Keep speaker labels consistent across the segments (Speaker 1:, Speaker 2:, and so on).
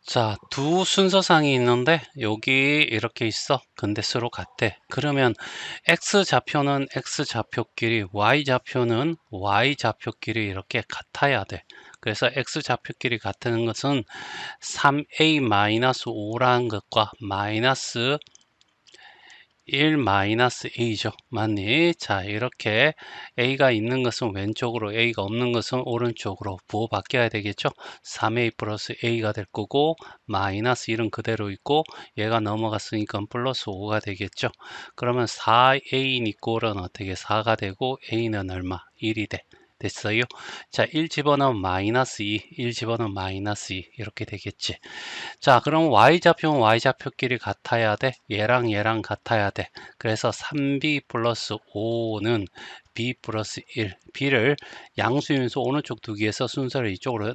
Speaker 1: 자, 두 순서상이 있는데 여기 이렇게 있어. 근데 서로 같대. 그러면 X좌표는 X좌표끼리, Y좌표는 Y좌표끼리 이렇게 같아야 돼. 그래서 X좌표끼리 같은 것은 3A-5라는 것과 마이너스 1-a죠. 맞니? 자, 이렇게 a가 있는 것은 왼쪽으로, a가 없는 것은 오른쪽으로 부호 바뀌어야 되겠죠. 3a 플러스 a가 될 거고, 마이너스 1은 그대로 있고, 얘가 넘어갔으니까 플러스 5가 되겠죠. 그러면 4a 이꼴은 어떻게 4가 되고, a는 얼마? 1이 돼. 됐어요? 자, 1 집어넣으면 마이너스 2, 1 집어넣으면 마이너스 2 이렇게 되겠지. 자, 그럼 y좌표는 y좌표끼리 같아야 돼. 얘랑 얘랑 같아야 돼. 그래서 3b 플러스 5는 b 플러스 1. b를 양수인수 오른쪽 두기에서 순서를 이쪽으로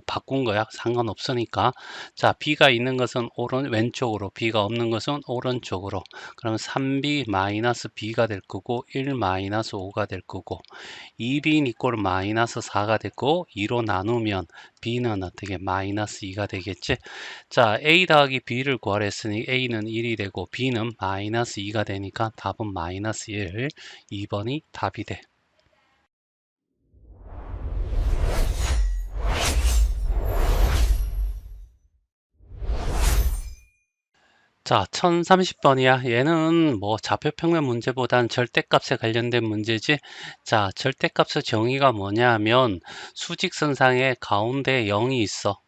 Speaker 1: 바꾼 거야. 상관없으니까. 자, b가 있는 것은 왼쪽으로, b가 없는 것은 오른쪽으로. 그럼 3b 마이너스 b가 될 거고 1 마이너스 5가 될 거고 2b 이꼴 마이너스 4가 됐고 2로 나누면 b는 어떻게 마이너스 2가 되겠지. 자, a 더하기 b를 구하랬으니 a는 1이 되고 b는 마이너스 2가 되니까 답은 마이너스 1. 2번이 답이 돼. 자, 1030번이야. 얘는 뭐 좌표평면 문제보단 절대값에 관련된 문제지. 자, 절대값의 정의가 뭐냐 하면 수직선상에 가운데 0이 있어.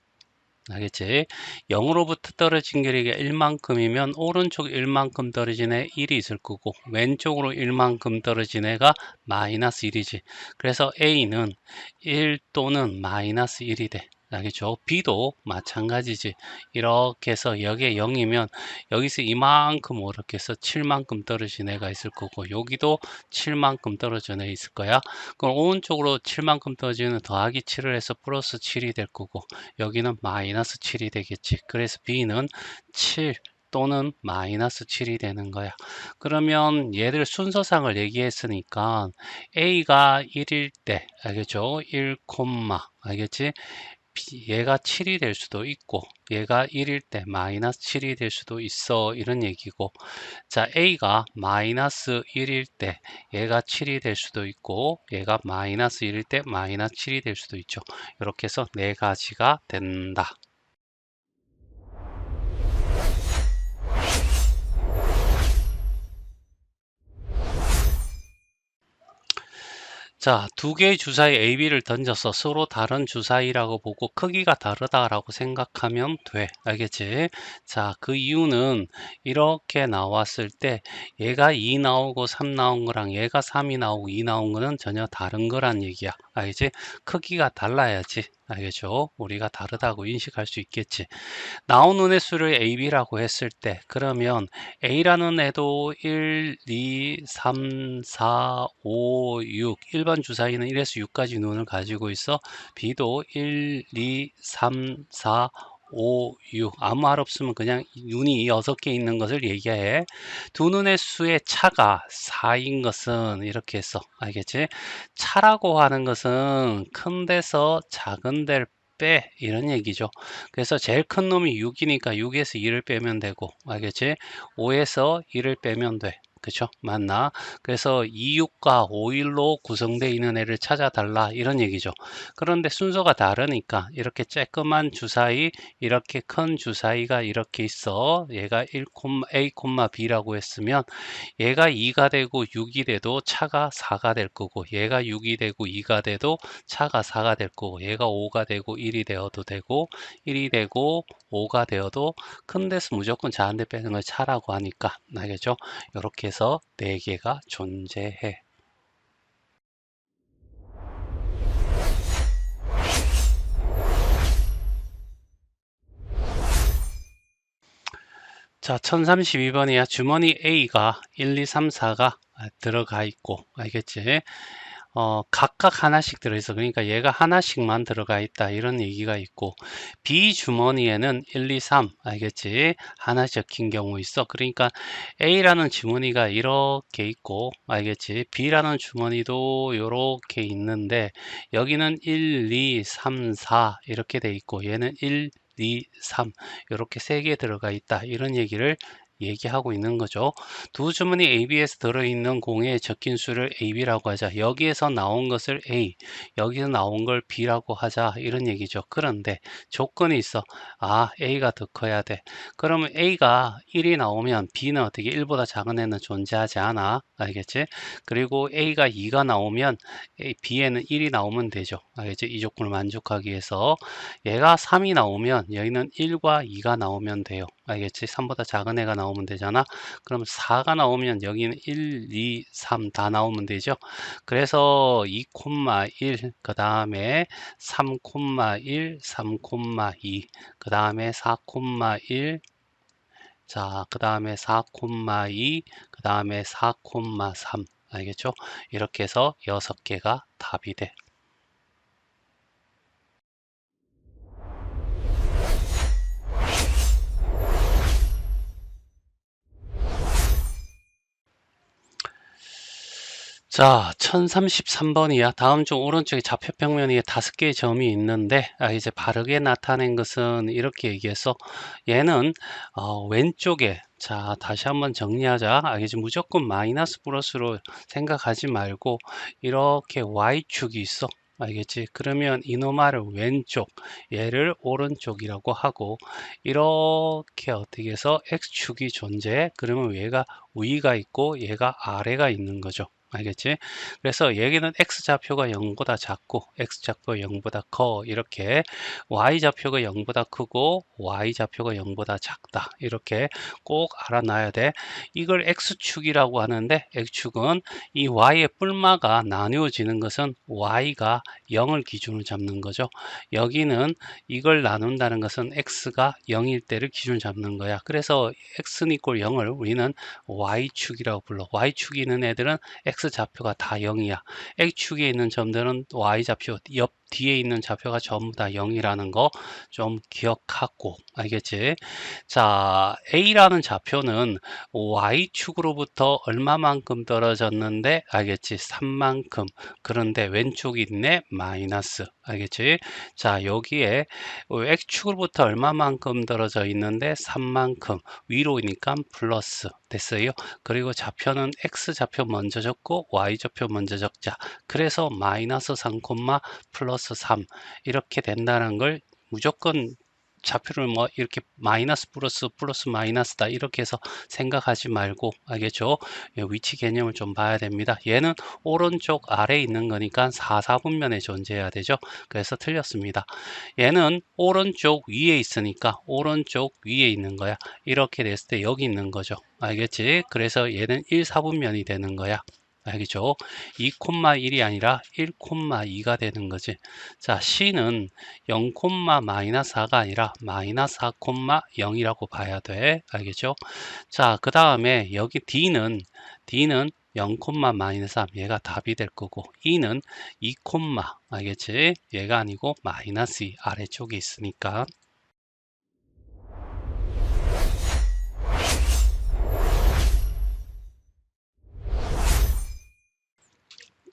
Speaker 1: 알겠지? 0으로부터 떨어진 거리가 1만큼이면 오른쪽 1만큼 떨어진 애 1이 있을 거고 왼쪽으로 1만큼 떨어진 애가 마이너스 1이지. 그래서 A는 1 또는 마이너스 1이 돼. 알겠죠? B도 마찬가지지. 이렇게 해서 여기에 0이면 여기서 이만큼 이렇게 해서 7만큼 떨어진 애가 있을 거고 여기도 7만큼 떨어진 애 있을 거야. 그럼 오른쪽으로 7만큼 떨어지는 더하기 7을 해서 플러스 7이 될 거고 여기는 마이너스 7이 되겠지. 그래서 B는 7 또는 마이너스 7이 되는 거야. 그러면 얘들 순서상을 얘기했으니까 A가 1일 때, 알겠죠? 1, 알겠지? 얘가 7이 될 수도 있고 얘가 1일 때 마이너스 7이 될 수도 있어 이런 얘기고 자 A가 마이너스 1일 때 얘가 7이 될 수도 있고 얘가 마이너스 1일 때 마이너스 7이 될 수도 있죠. 이렇게 해서 네 가지가 된다. 자, 두 개의 주사위 AB를 던져서 서로 다른 주사위라고 보고 크기가 다르다라고 생각하면 돼. 알겠지? 자, 그 이유는 이렇게 나왔을 때 얘가 2 나오고 3 나온 거랑 얘가 3이 나오고 2 나온 거는 전혀 다른 거란 얘기야. 알겠지? 크기가 달라야지. 알겠죠? 우리가 다르다고 인식할 수 있겠지. 나온 운의 수를 AB라고 했을 때 그러면 A라는 애도 1, 2, 3, 4, 5, 6 1번 주사위는 1에서 6까지 눈을 가지고 있어. B도 1, 2, 3, 4, 5, 6 아무 말 없으면 그냥 눈이 6개 있는 것을 얘기해. 두 눈의 수의 차가 4인 것은 이렇게 했어. 알겠지? 차라고 하는 것은 큰 데서 작은 데를 빼 이런 얘기죠. 그래서 제일 큰 놈이 6이니까 6에서 2를 빼면 되고 알겠지? 5에서 2를 빼면 돼. 그쵸? 맞나? 그래서 26과 51로 구성되어 있는 애를 찾아달라 이런 얘기죠. 그런데 순서가 다르니까 이렇게 쬐끄만 주사위 이렇게 큰 주사위가 이렇게 있어. 얘가 1, A, B라고 했으면 얘가 2가 되고 6이 돼도 차가 4가 될 거고 얘가 6이 되고 2가 돼도 차가 4가 될 거고 얘가 5가 되고 1이 되어도 되고 1이 되고 5가 되어도 큰 데서 무조건 작은 데 빼는 걸 차라고 하니까 알겠죠? 이렇게 해서 4개가 존재해. 자, 1032번이야. 주머니 A가 1, 2, 3, 4가 들어가 있고 알겠지? 각각 하나씩 들어있어. 그러니까 얘가 하나씩만 들어가 있다. 이런 얘기가 있고, B 주머니에는 1, 2, 3, 알겠지? 하나 적힌 경우 있어. 그러니까 A라는 주머니가 이렇게 있고, 알겠지? B라는 주머니도 이렇게 있는데, 여기는 1, 2, 3, 4 이렇게 돼 있고, 얘는 1, 2, 3 이렇게 3개 들어가 있다. 이런 얘기를 얘기하고 있는 거죠. 두 주머니 AB에서 들어있는 공에 적힌 수를 AB라고 하자. 여기에서 나온 것을 A, 여기서 나온 걸 B라고 하자. 이런 얘기죠. 그런데 조건이 있어. 아, A가 더 커야 돼. 그러면 A가 1이 나오면 B는 어떻게 1보다 작은 애는 존재하지 않아. 알겠지? 그리고 A가 2가 나오면 B에는 1이 나오면 되죠. 알겠지? 이 조건을 만족하기 위해서. 얘가 3이 나오면 여기는 1과 2가 나오면 돼요. 알겠지? 3보다 작은 애가 나오면 되잖아. 그럼 4가 나오면 여기는 1, 2, 3 다 나오면 되죠. 그래서 2,1 그 다음에 3,1 3,2 그 다음에 4,1 자, 그 다음에 4,2 그 다음에 4,3 알겠죠? 이렇게 해서 6개가 답이 돼. 자, 1033번이야. 다음 중 오른쪽에 좌표평면 위에 5개의 점이 있는데, 이제 바르게 나타낸 것은 이렇게 얘기해서, 얘는, 왼쪽에, 자, 다시 한번 정리하자. 알겠지? 무조건 마이너스 플러스로 생각하지 말고, 이렇게 Y축이 있어. 알겠지? 그러면 이놈아를 왼쪽, 얘를 오른쪽이라고 하고, 이렇게 어떻게 해서 X축이 존재해? 그러면 얘가 위가 있고, 얘가 아래가 있는 거죠. 알겠지? 그래서 여기는 x좌표가 0보다 작고 x좌표가 0보다 커 이렇게 y좌표가 0보다 크고 y좌표가 0보다 작다 이렇게 꼭 알아놔야 돼. 이걸 x축이라고 하는데 x축은 이 y의 뿔마가 나누어지는 것은 y가 0을 기준으로 잡는 거죠. 여기는 이걸 나눈다는 것은 x가 0일 때를 기준 잡는 거야. 그래서 x는 이꼴 0을 우리는 y축이라고 불러. y축이 있는 애들은 x좌표가 다 0이야. x축에 있는 점들은 y좌표 옆 뒤에 있는 좌표가 전부 다 0이라는 거 좀 기억하고 알겠지? 자, a라는 좌표는 y축으로부터 얼마만큼 떨어졌는데 알겠지? 3만큼. 그런데 왼쪽이 있네 마이너스. 알겠지? 자, 여기에 x축으로부터 얼마만큼 떨어져 있는데 3만큼. 위로니까 플러스. 됐어요? 그리고 좌표는 x좌표 먼저 적고 y좌표 먼저 적자. 그래서 마이너스 3, 플러스 3 이렇게 된다는 걸 무조건 좌표를 뭐 이렇게 마이너스 플러스 플러스 마이너스다 이렇게 해서 생각하지 말고 알겠죠? 위치 개념을 좀 봐야 됩니다. 얘는 오른쪽 아래에 있는 거니까 4, 4분면에 존재해야 되죠. 그래서 틀렸습니다. 얘는 오른쪽 위에 있으니까 오른쪽 위에 있는 거야. 이렇게 됐을 때 여기 있는 거죠. 알겠지? 그래서 얘는 1, 4분면이 되는 거야. 알겠죠? 2,1이 아니라 1,2가 되는 거지. 자, C는 0, 마이너스 4가 아니라 마이너스 4,0이라고 봐야 돼. 알겠죠? 자, 그 다음에 여기 D는 0, 마이너스 3 얘가 답이 될 거고 E는 2, 알겠지? 얘가 아니고 마이너스 2 아래쪽에 있으니까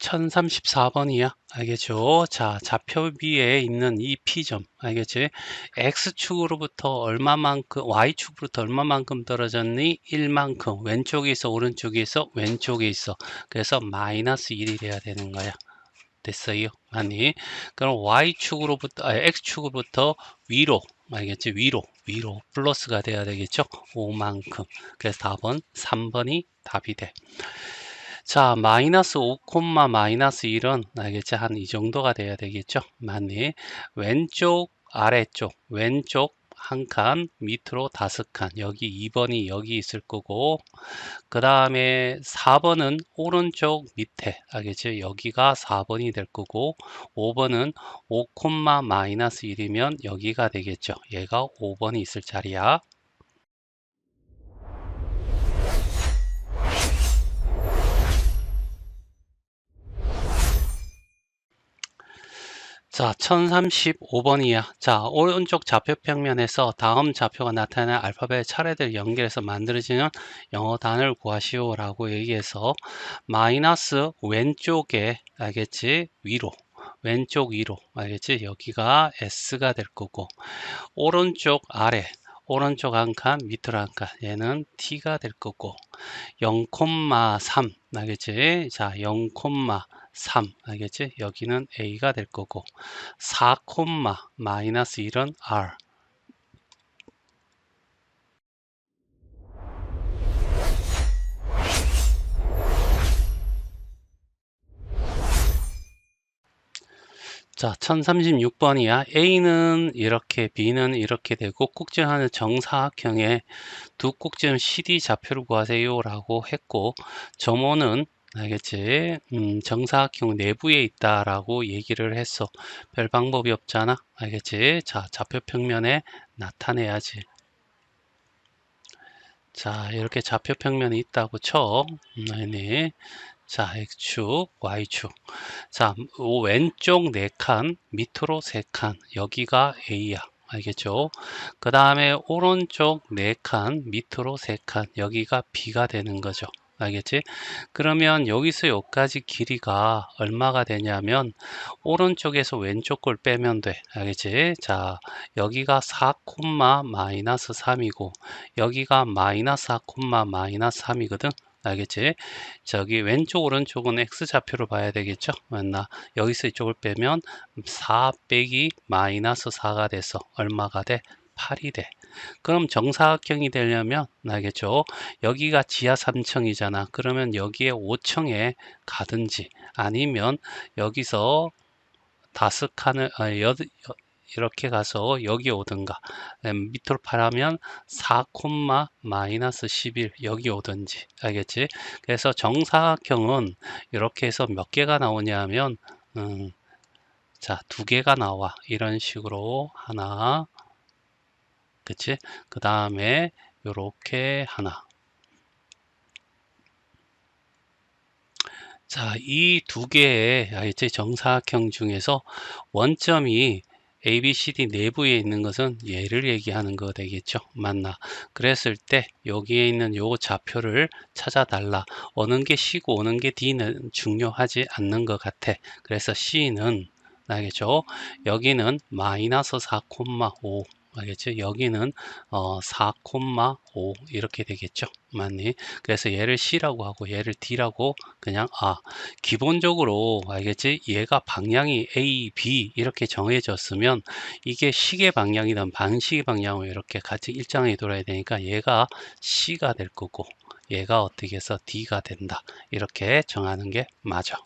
Speaker 1: 1034번이야. 알겠죠? 자, 좌표 위에 있는 이 P점. 알겠지? X축으로부터 얼마만큼, Y축으로부터 얼마만큼 떨어졌니? 1만큼. 왼쪽에 있어, 오른쪽에 있어? 왼쪽에 있어. 그래서 마이너스 1이 돼야 되는 거야. 됐어요? 아니. 그럼 X축으로부터 위로. 알겠지? 위로. 플러스가 돼야 되겠죠? 5만큼. 그래서 답은 3번이 답이 돼. 자, 마이너스 5, 마이너스 1은 알겠지? 한 이 정도가 돼야 되겠죠? 맞니? 왼쪽, 아래쪽, 왼쪽 한 칸, 밑으로 5칸. 여기 2번이 여기 있을 거고, 그 다음에 4번은 오른쪽 밑에, 알겠지? 여기가 4번이 될 거고, 5번은 5, 마이너스 1이면 여기가 되겠죠? 얘가 5번이 있을 자리야. 자, 1035번이야. 자, 오른쪽 좌표평면에서 다음 좌표가 나타나는 알파벳 차례들 연결해서 만들어지는 영어 단어를 구하시오 라고 얘기해서 마이너스 왼쪽에 알겠지? 왼쪽 위로, 알겠지? 여기가 S가 될 거고, 오른쪽 아래, 오른쪽 한 칸, 밑으로 한 칸, 얘는 T가 될 거고, 0,3, 알겠지? 자, 0,3, 알겠지? 여기는 A가 될 거고, 4, 마이너스 1은 R. 자, 1036번이야. A는 이렇게, B는 이렇게 되고, 꼭지하는 정사각형의 두 꼭지점 CD 좌표를 구하세요 라고 했고, 점호는 알겠지? 정사각형 내부에 있다라고 얘기를 했어. 별 방법이 없잖아. 알겠지? 자, 좌표 평면에 나타내야지. 자, 이렇게 좌표 평면이 있다고 쳐. 네. 자, X축, Y축. 자, 왼쪽 4칸, 밑으로 3칸. 여기가 A야. 알겠죠? 그 다음에 오른쪽 4칸, 밑으로 3칸. 여기가 B가 되는 거죠. 알겠지? 그러면 여기서 여기까지 길이가 얼마가 되냐면 오른쪽에서 왼쪽 걸 빼면 돼. 알겠지? 자, 여기가 4, 마이너스 3이고 여기가 마이너스 4, 마이너스 3이거든. 알겠지? 저기 왼쪽 오른쪽은 X좌표로 봐야 되겠죠? 맞나? 여기서 이쪽을 빼면 4 빼기 마이너스 4가 돼서 얼마가 돼? 8이 돼. 그럼 정사각형이 되려면 알겠죠? 여기가 지하 3층이잖아. 그러면 여기에 5층에 가든지 아니면 여기서 5칸을 이렇게 가서 여기 오든가 밑으로 파라면 4, 마이너스 11 여기 오든지 알겠지? 그래서 정사각형은 이렇게 해서 몇 개가 나오냐면 자, 2개가 나와. 이런 식으로 하나 그치? 그 다음에 요렇게 하나. 자, 이 2개의 알겠지? 정사각형 중에서 원점이 ABCD 내부에 있는 것은 얘를 얘기하는 거 되겠죠. 맞나? 그랬을 때 여기에 있는 요 좌표를 찾아달라. 어느 게 C고 어느 게 D는 중요하지 않는 것 같아. 그래서 C는 알겠죠? 여기는 마이너스 4,5 알겠죠? 여기는 4,5 이렇게 되겠죠. 맞니? 그래서 얘를 C라고 하고 얘를 D라고 그냥 기본적으로 알겠지? 얘가 방향이 A, B 이렇게 정해졌으면 이게 시계 방향이든 반시계 방향으로 이렇게 같이 일정하게 돌아야 되니까 얘가 C가 될 거고 얘가 어떻게 해서 D가 된다. 이렇게 정하는 게 맞아.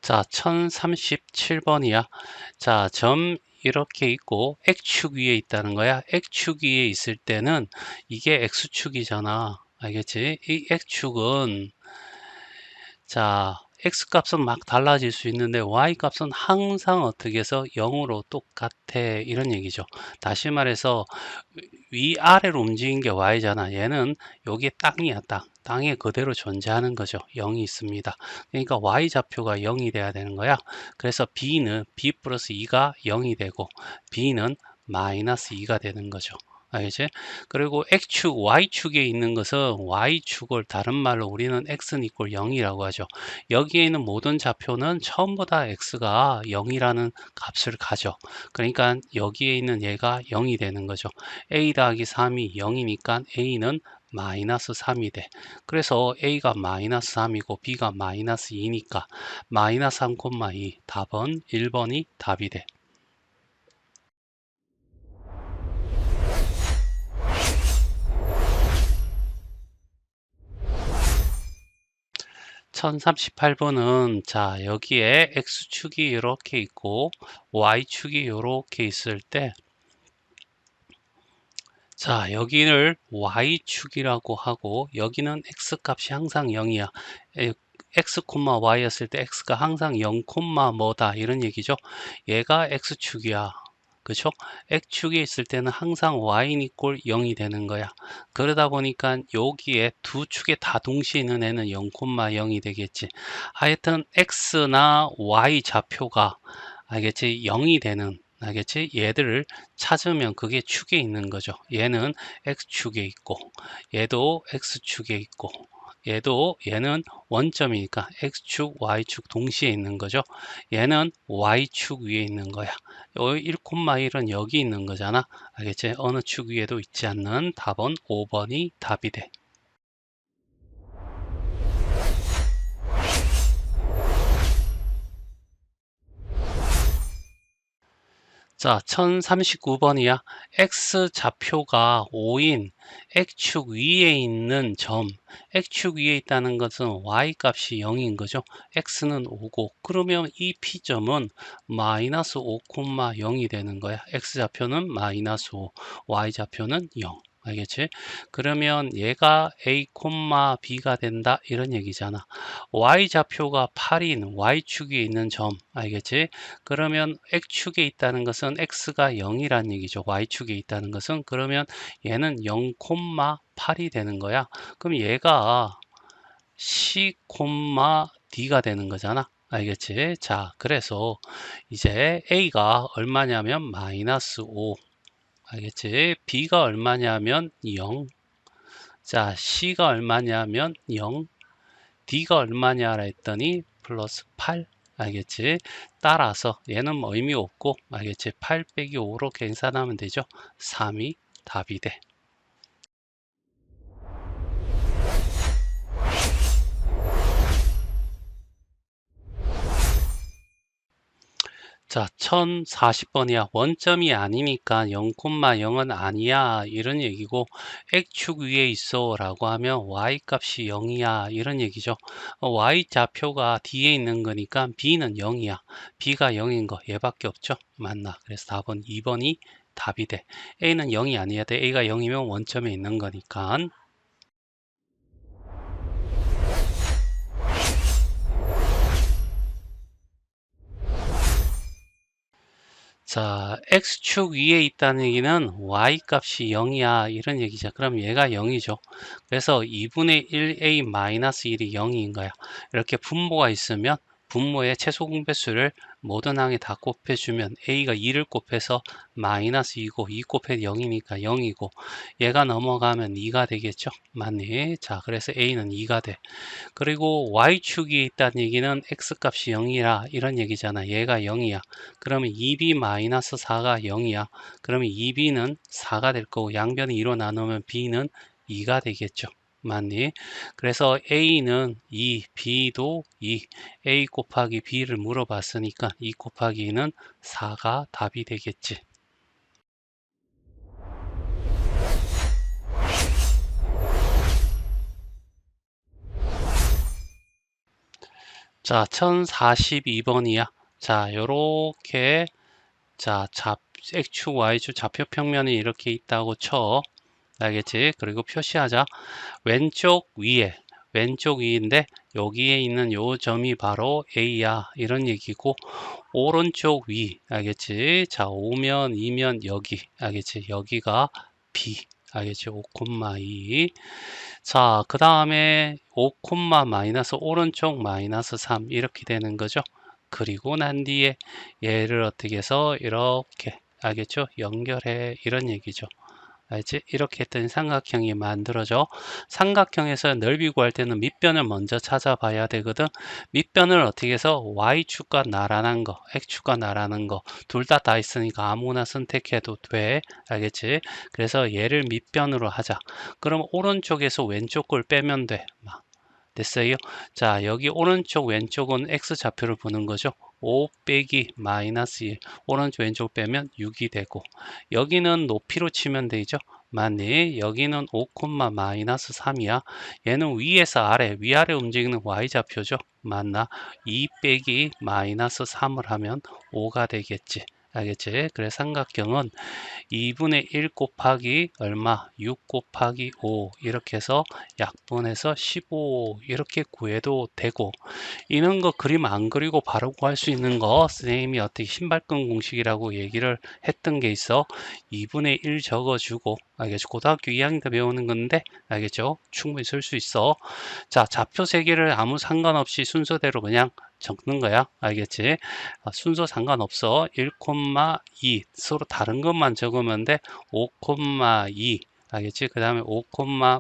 Speaker 1: 자, 1037번이야. 자, 점 이렇게 있고 X축 위에 있다는 거야. X축 위에 있을 때는 이게 X축이잖아. 알겠지? 이 X축은 자, X 값은 막 달라질 수 있는데 Y 값은 항상 어떻게 해서 0으로 똑같아. 이런 얘기죠. 다시 말해서 위아래로 움직인 게 Y잖아. 얘는 여기 땅이야, 땅. 땅에 그대로 존재하는 거죠. 0이 있습니다. 그러니까 Y좌표가 0이 돼야 되는 거야. 그래서 B는 B 플러스 2가 0이 되고 B는 마이너스 2가 되는 거죠. 알겠지? 그리고 X축, Y축에 있는 것은 Y축을 다른 말로 우리는 X는 이꼴 0이라고 하죠. 여기에 있는 모든 좌표는 처음보다 X가 0이라는 값을 가져. 그러니까 여기에 있는 얘가 0이 되는 거죠. A 더하기 3이 0이니까 A는 마이너스 3이 돼. 그래서 A가 마이너스 3이고 B가 마이너스 2니까 마이너스 3,2 답은 1번이 답이 돼. 1038번은 자 여기에 X축이 이렇게 있고 Y축이 이렇게 있을 때 자 여기를 Y축이라고 하고 여기는 X값이 항상 0이야. X, Y였을 때 X가 항상 0, 뭐다 이런 얘기죠. 얘가 X축이야. 그쵸? X축에 있을 때는 항상 Y는 이꼴 0이 되는 거야. 그러다 보니까 여기에 두 축에 다 동시에 있는 애는 0, 0이 되겠지. 하여튼 X나 Y 좌표가 알겠지? 0이 되는 알겠지? 얘들을 찾으면 그게 축에 있는 거죠. 얘는 x축에 있고 얘도 x축에 있고 얘는 원점이니까 x축, y축 동시에 있는 거죠. 얘는 y축 위에 있는 거야. 1,1은 여기 있는 거잖아. 알겠지? 어느 축 위에도 있지 않는 답은 5번이 답이 돼. 자, 1039번이야. x좌표가 5인 x축 위에 있는 점, x축 위에 있다는 것은 y값이 0인 거죠. x는 5고, 그러면 이 p점은 마이너스 5,0이 되는 거야. x좌표는 마이너스 5, y좌표는 0. 알겠지? 그러면 얘가 a, b가 된다 이런 얘기잖아. y좌표가 8인 y축에 있는 점, 알겠지? 그러면 x축에 있다는 것은 x가 0이란 얘기죠. y축에 있다는 것은. 그러면 얘는 0,8이 되는 거야. 그럼 얘가 c, d가 되는 거잖아. 알겠지? 자, 그래서 이제 a가 얼마냐면 마이너스 5. 알겠지? b가 얼마냐면 0. 자, c가 얼마냐면 0. d가 얼마냐라 했더니 플러스 8. 알겠지? 따라서 얘는 뭐 의미 없고, 알겠지? 8 빼기 5로 계산하면 되죠. 3이 답이 돼. 자, 1040번이야. 원점이 아니니까 0,0은 아니야. 이런 얘기고, x축 위에 있어. 라고 하면 y값이 0이야. 이런 얘기죠. y좌표가 뒤에 있는 거니까 b는 0이야. b가 0인 거 얘밖에 없죠. 맞나? 그래서 답은 2번이 답이 돼. a는 0이 아니야 돼. a가 0이면 원점에 있는 거니까. 자, x축 위에 있다는 얘기는 y값이 0이야 이런 얘기죠. 그럼 얘가 0이죠. 그래서 2분의 1a-1이 0인 거야. 이렇게 분모가 있으면 분모의 최소 공배수를 모든 항에 다 곱해주면 a가 2를 곱해서 마이너스 2고 2 곱해서 0이니까 0이고 얘가 넘어가면 2가 되겠죠. 맞니? 자, 그래서 a는 2가 돼. 그리고 y축이 있다는 얘기는 x값이 0이라 이런 얘기잖아. 얘가 0이야. 그러면 2b-4가 0이야. 그러면 2b는 4가 될 거고 양변을 2로 나누면 b는 2가 되겠죠. 맞니? 그래서 a는 2, b도 2, a 곱하기 b를 물어봤으니까 2 곱하기 2는 4가 답이 되겠지. 자, 1042번이야. 자, 요렇게 자, x축, y축 좌표 평면이 이렇게 있다고 쳐. 알겠지? 그리고 표시하자. 왼쪽 위인데 여기에 있는 요 점이 바로 A야. 이런 얘기고 오른쪽 위. 알겠지? 자, 오면, 이면 여기. 알겠지? 여기가 B. 알겠지? 5,2. 자, 그 다음에 5, 마이너스 오른쪽 마이너스 3 이렇게 되는 거죠. 그리고 난 뒤에 얘를 어떻게 해서 이렇게 알겠죠? 연결해 이런 얘기죠. 알지? 이렇게 했더니 삼각형이 만들어져. 삼각형에서 넓이 구할 때는 밑변을 먼저 찾아봐야 되거든. 밑변을 어떻게 해서 y축과 나란한 거, x축과 나란한 거 둘 다 있으니까 아무나 선택해도 돼. 알겠지? 그래서 얘를 밑변으로 하자. 그럼 오른쪽에서 왼쪽 걸 빼면 돼. 됐어요? 자, 여기 오른쪽 왼쪽은 x좌표를 보는 거죠. 5 빼기 마이너스 1 오른쪽 왼쪽 빼면 6이 되고 여기는 높이로 치면 되죠. 맞네. 여기는 5, 마이너스 3이야. 얘는 위에서 아래 위아래 움직이는 y좌표죠. 맞나? 2 빼기 마이너스 3을 하면 5가 되겠지. 알겠지? 그래서 삼각형은 2분의 1 곱하기 얼마? 6 곱하기 5 이렇게 해서 약분해서 15 이렇게 구해도 되고 이런 거 그림 안 그리고 바로 구할 수 있는 거 선생님이 어떻게 신발끈 공식이라고 얘기를 했던 게 있어. 2분의 1 적어주고 알겠죠? 고등학교 2학년 때 배우는 건데 알겠죠? 충분히 쓸 수 있어. 자, 좌표 세 개를 아무 상관없이 순서대로 그냥 적는 거야. 알겠지? 순서 상관없어. 1,2 서로 다른 것만 적으면 돼. 5,2 알겠지? 그 다음에 5,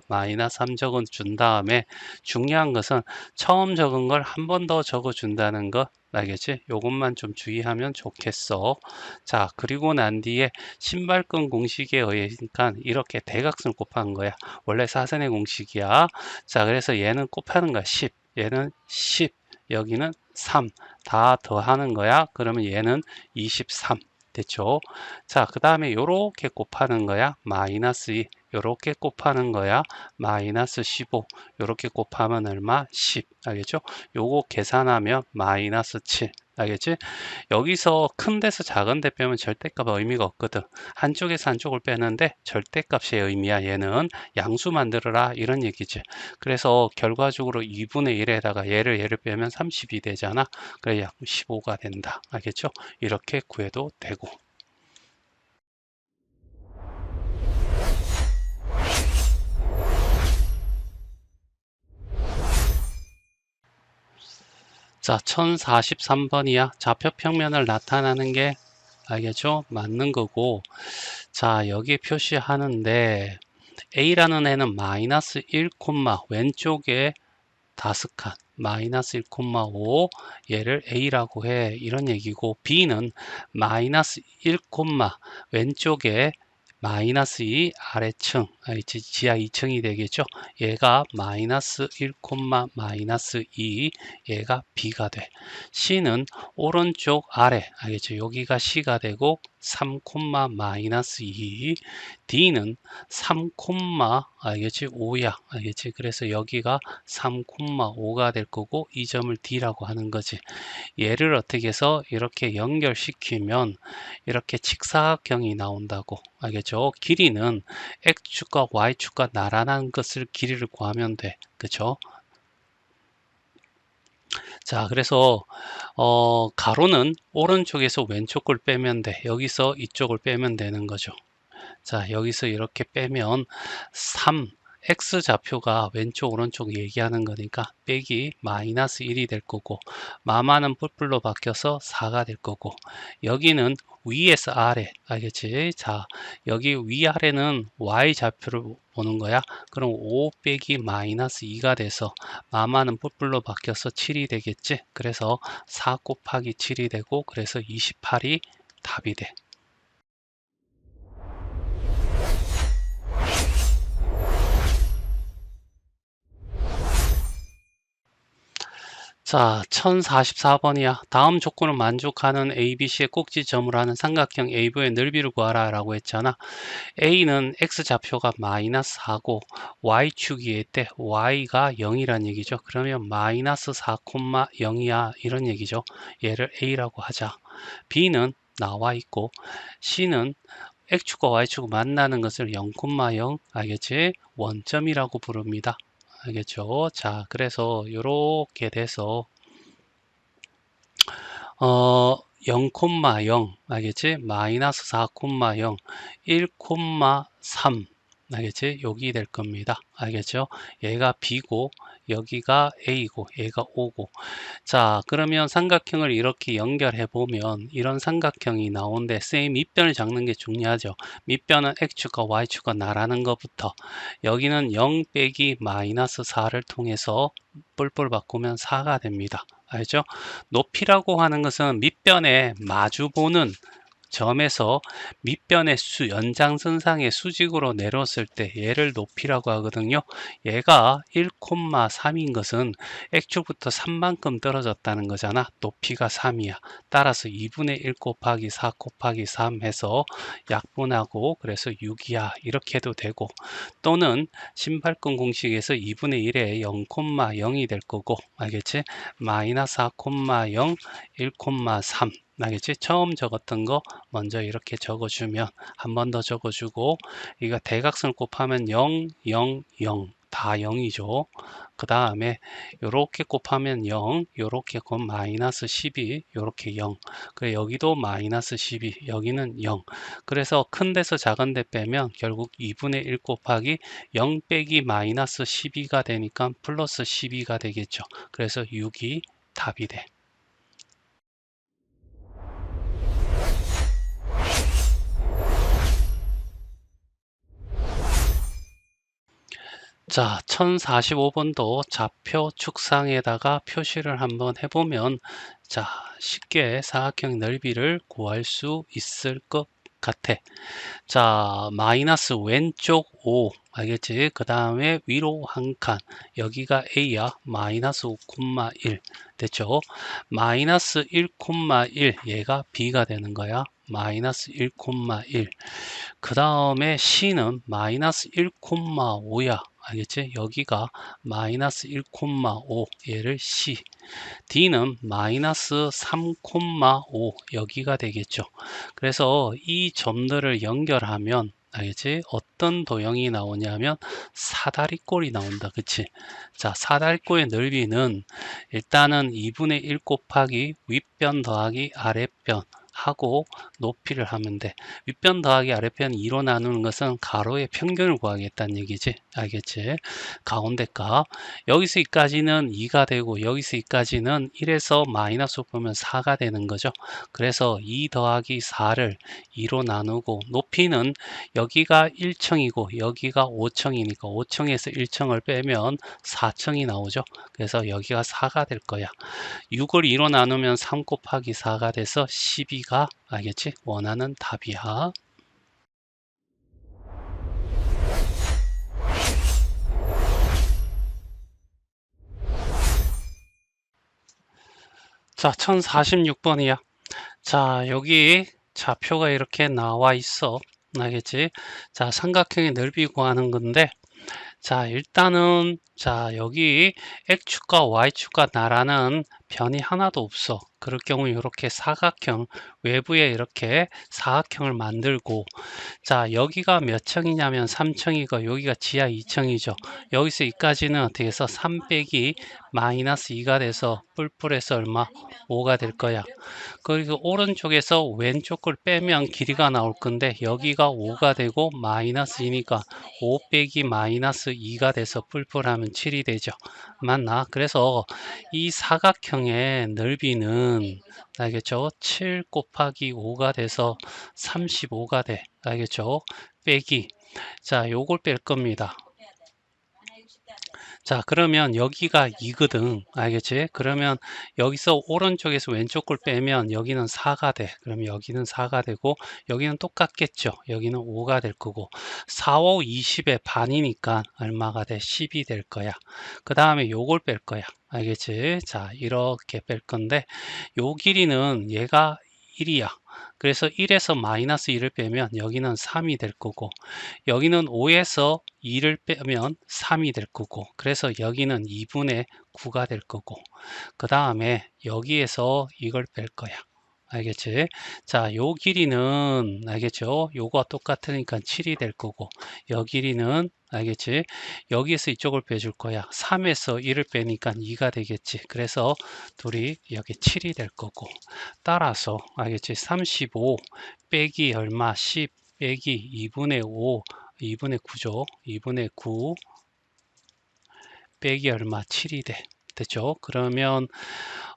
Speaker 1: 마이너스 3 적어 준 다음에 중요한 것은 처음 적은 걸 한 번 더 적어 준다는 거. 알겠지? 요것만 좀 주의하면 좋겠어. 자, 그리고 난 뒤에 신발끈 공식에 의하니까 이렇게 대각선을 곱한 거야. 원래 사선의 공식이야. 자, 그래서 얘는 곱하는 거야. 10. 얘는 10. 여기는 3. 다 더하는 거야. 그러면 얘는 23. 됐죠? 자, 그 다음에 요렇게 곱하는 거야. 마이너스 2. 요렇게 곱하는 거야. 마이너스 15. 요렇게 곱하면 얼마? 10. 알겠죠? 요거 계산하면 마이너스 7. 알겠지? 여기서 큰 데서 작은 데 빼면 절대값 의미가 없거든. 한쪽에서 한쪽을 빼는데 절대값의 의미야. 얘는 양수 만들어라 이런 얘기지. 그래서 결과적으로 2분의 1에다가 얘를 빼면 30이 되잖아. 그래 약 15가 된다. 알겠죠? 이렇게 구해도 되고. 자, 1043번이야. 좌표 평면을 나타나는 게 알겠죠? 맞는 거고. 자, 여기 표시하는데 A라는 애는 마이너스 1, 왼쪽에 5칸 마이너스 1,5 얘를 A라고 해. 이런 얘기고 B는 마이너스 1, 왼쪽에 마이너스 2 아래층 지하 2층이 되겠죠. 얘가 마이너스 1, 마이너스 2 얘가 B가 돼. C는 오른쪽 아래 알겠죠. 여기가 C가 되고 3, 마이너스 2 D는 3, 알겠지? 5야 알겠지? 그래서 여기가 3, 5가 될 거고 이 점을 D라고 하는 거지. 얘를 어떻게 해서 이렇게 연결시키면 이렇게 직사각형이 나온다고 알겠죠? 길이는 X축과 Y축과 나란한 것을 길이를 구하면 돼. 그쵸? 자, 그래서 가로는 오른쪽에서 왼쪽을 빼면 돼. 여기서 이쪽을 빼면 되는 거죠. 자, 여기서 이렇게 빼면 3 X좌표가 왼쪽 오른쪽 얘기하는 거니까 빼기 마이너스 1이 될 거고 마마는 뿔뿔로 바뀌어서 4가 될 거고 여기는 위에서 아래 알겠지? 자, 여기 위아래는 Y좌표를 보는 거야. 그럼 5 빼기 마이너스 2가 돼서 마마는 뿔뿔로 바뀌어서 7이 되겠지? 그래서 4 곱하기 7이 되고 그래서 28이 답이 돼. 자, 1044번이야. 다음 조건을 만족하는 ABC의 꼭지점으로 하는 삼각형 AV의 넓이를 구하라 라고 했잖아. A는 X좌표가 마이너스 4고 Y축이 때 Y가 0이란 얘기죠. 그러면 마이너스 4,0이야 이런 얘기죠. 얘를 A라고 하자. B는 나와 있고 C는 X축과 Y축을 만나는 것을 0,0 알겠지? 원점이라고 부릅니다. 알겠죠? 자, 그래서 이렇게 돼서 0,0 알겠지? 마이너스 4,0 1,3 알겠지? 여기 될 겁니다. 알겠죠? 얘가 B고 여기가 A고 얘가 O고 자, 그러면 삼각형을 이렇게 연결해 보면 이런 삼각형이 나오는데 쌤 밑변을 잡는 게 중요하죠. 밑변은 X축과 Y축과 나라는 것부터 여기는 0 빼기 마이너스 4를 통해서 뿔뿔 바꾸면 4가 됩니다. 알죠? 높이라고 하는 것은 밑변에 마주보는 점에서 밑변의 연장선상의 수직으로 내렸을 때 얘를 높이라고 하거든요. 얘가 1,3인 것은 X축부터 3만큼 떨어졌다는 거잖아. 높이가 3이야. 따라서 2분의 1 곱하기 4 곱하기 3 해서 약분하고 그래서 6이야. 이렇게 해도 되고 또는 신발끈 공식에서 2분의 1에 0,0이 될 거고 알겠지? 마이너스 4,0 1,3 알겠지? 처음 적었던 거 먼저 이렇게 적어주면 한 번 더 적어주고 이거 대각선을 곱하면 0, 0, 0 다 0이죠. 그 다음에 요렇게 곱하면 0, 요렇게 곱 마이너스 12, 요렇게 0. 그래 여기도 마이너스 12, 여기는 0. 그래서 큰 데서 작은 데 빼면 결국 2분의 1 곱하기 0 빼기 마이너스 12가 되니까 플러스 12가 되겠죠. 그래서 6이 답이 돼. 자, 1045번도 좌표 축상에다가 표시를 한번 해보면 자, 쉽게 사각형 넓이를 구할 수 있을 것 같아. 자, 마이너스 왼쪽 5 알겠지? 그 다음에 위로 한 칸 여기가 A야. 마이너스 5,1 됐죠? 마이너스 1,1 얘가 B가 되는 거야. 마이너스 1,1 그 다음에 C는 마이너스 1,5야. 알겠지? 여기가 마이너스 1,5 얘를 C D는 마이너스 3,5 여기가 되겠죠. 그래서 이 점들을 연결하면 알겠지? 어떤 도형이 나오냐면 사다리꼴이 나온다. 그치? 자, 사다리꼴의 넓이는 일단은 2분의 1 곱하기 윗변 더하기 아랫변 하고 높이를 하면 돼. 윗변 더하기 아랫변 2로 나누는 것은 가로의 평균을 구하겠다는 얘기지. 알겠지? 가운데 값. 여기서 여기까지는 2가 되고 여기서 여기까지는 1에서 마이너스 5 보면 4가 되는 거죠. 그래서 2 더하기 4를 2로 나누고 높이는 여기가 1층이고 여기가 5층이니까 5층에서 1층을 빼면 4층이 나오죠. 그래서 여기가 4가 될 거야. 6을 2로 나누면 3 곱하기 4가 돼서 12가 알겠지? 원하는 답이야. 자, 1046번이야. 자, 여기 좌표가 이렇게 나와 있어. 알겠지? 자, 삼각형의 넓이 구하는 건데 자, 일단은 자, 여기 X축과 Y축과 나라는 변이 하나도 없어. 그럴 경우 이렇게 사각형 외부에 이렇게 사각형을 만들고 자, 여기가 몇 층이냐면 3층이고 여기가 지하 2층이죠. 여기서 여기까지는 어떻게 해서 3 빼기 마이너스 2가 돼서 뿔뿔해서 얼마? 5가 될 거야. 그리고 오른쪽에서 왼쪽 걸 빼면 길이가 나올 건데 여기가 5가 되고 마이너스 2니까 5 빼기 마이너스 2가 돼서 뿔뿔하면 7이 되죠. 맞나? 그래서 이 사각형의 넓이는 알겠죠? 7 곱하기 5가 돼서 35가 돼. 알겠죠? 빼기. 자, 요걸 뺄 겁니다. 자, 그러면 여기가 2거든. 알겠지? 그러면 여기서 오른쪽에서 왼쪽 걸 빼면 여기는 4가 돼. 그러면 여기는 4가 되고 여기는 똑같겠죠. 여기는 5가 될 거고 4, 5, 20의 반이니까 얼마가 돼? 10이 될 거야. 그 다음에 요걸 뺄 거야. 알겠지? 자, 이렇게 뺄 건데 요 길이는 얘가 1이야. 그래서 1에서 마이너스 2를 빼면 여기는 3이 될 거고 여기는 5에서 2를 빼면 3이 될 거고 그래서 여기는 2분의 9가 될 거고 그 다음에 여기에서 이걸 뺄 거야. 알겠지? 자, 요 길이는 알겠죠? 요거와 똑같으니까 7이 될 거고 요 길이는 알겠지? 여기에서 이쪽을 빼줄 거야. 3에서 1을 빼니까 2가 되겠지. 그래서 둘이 여기 7이 될 거고 따라서 알겠지? 35 빼기 얼마? 10 빼기 2분의 5 2분의 9죠. 2분의 9 빼기 얼마? 7이 돼. 됐죠? 그러면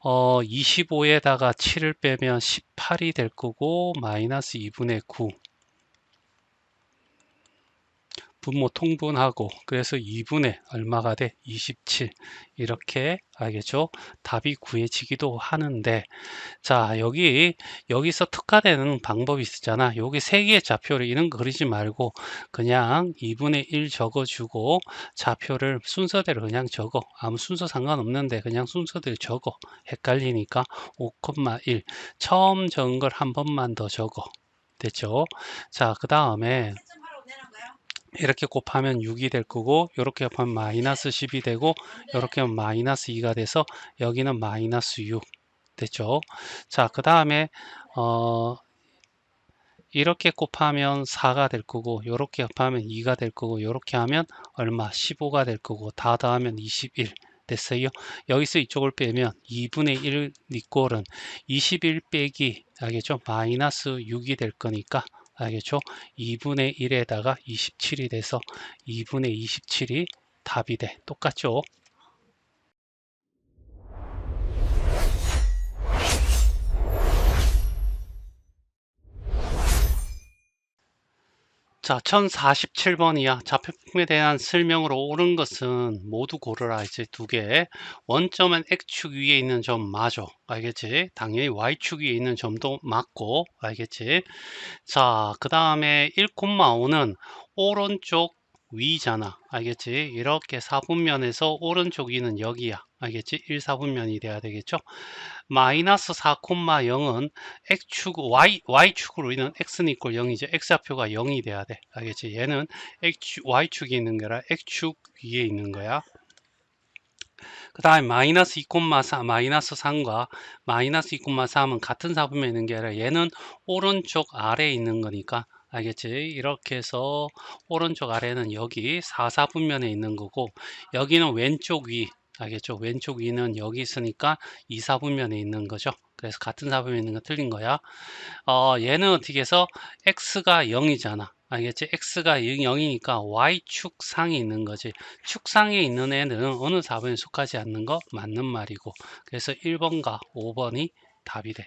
Speaker 1: 25에다가 7을 빼면 18이 될 거고 마이너스 2분의 9 분모 통분하고 그래서 2분의 얼마가 돼? 27 이렇게 알겠죠? 답이 구해지기도 하는데 자 여기서 특화되는 방법이 있었잖아. 여기 세 개의 좌표를 이런 거 그리지 말고 그냥 2분의 1 적어주고 좌표를 순서대로 그냥 적어. 아무 순서 상관없는데 그냥 순서대로 적어. 헷갈리니까 5,1 처음 적은 걸 한 번만 더 적어. 됐죠? 자, 그 다음에 이렇게 곱하면 6이 될 거고 이렇게 곱하면 마이너스 10이 되고 이렇게 하면 마이너스 2가 돼서 여기는 마이너스 6 됐죠. 자, 그 다음에 이렇게 곱하면 4가 될 거고 이렇게 곱하면 2가 될 거고 이렇게 하면 얼마? 15가 될 거고 다 더하면 21 됐어요. 여기서 이쪽을 빼면 2분의 1 니꼴은 21 빼기 알겠죠? 마이너스 6이 될 거니까 알겠죠? 2분의 1에다가 27이 돼서 2분의 27이 답이 돼. 똑같죠? 자, 1047번이야. 좌표평에 대한 설명으로 옳은 것은 모두 고르라. 이제 두 개. 원점은 X축 위에 있는 점 맞아. 알겠지? 당연히 Y축 위에 있는 점도 맞고. 알겠지? 자, 그 다음에 1,5는 오른쪽 위잖아. 알겠지? 이렇게 4분면에서 오른쪽 위는 여기야. 알겠지? 1, 4분면이 돼야 되겠죠? 마이너스 4,0은 Y축으로 있는 X는 이꼴 0이죠. X좌표가 0이 돼야 돼. 알겠지? 얘는 Y축에 있는 거라 X축 위에 있는 거야. 그 다음에 마이너스 2,4, 마이너스 3과 마이너스 2,3은 같은 사분면에 있는 게 아니라 얘는 오른쪽 아래에 있는 거니까 알겠지? 이렇게 해서 오른쪽 아래는 여기 4, 4분면에 있는 거고 여기는 왼쪽 위 알겠죠? 왼쪽 위는 여기 있으니까 2, 4분면에 있는 거죠. 그래서 같은 사분면에 있는 거 틀린 거야. 얘는 어떻게 해서 x가 0이잖아. 알겠지? x가 0이니까 y축상에 있는 거지. 축상에 있는 애는 어느 사분에 속하지 않는 거 맞는 말이고. 그래서 1번과 5번이 답이 돼.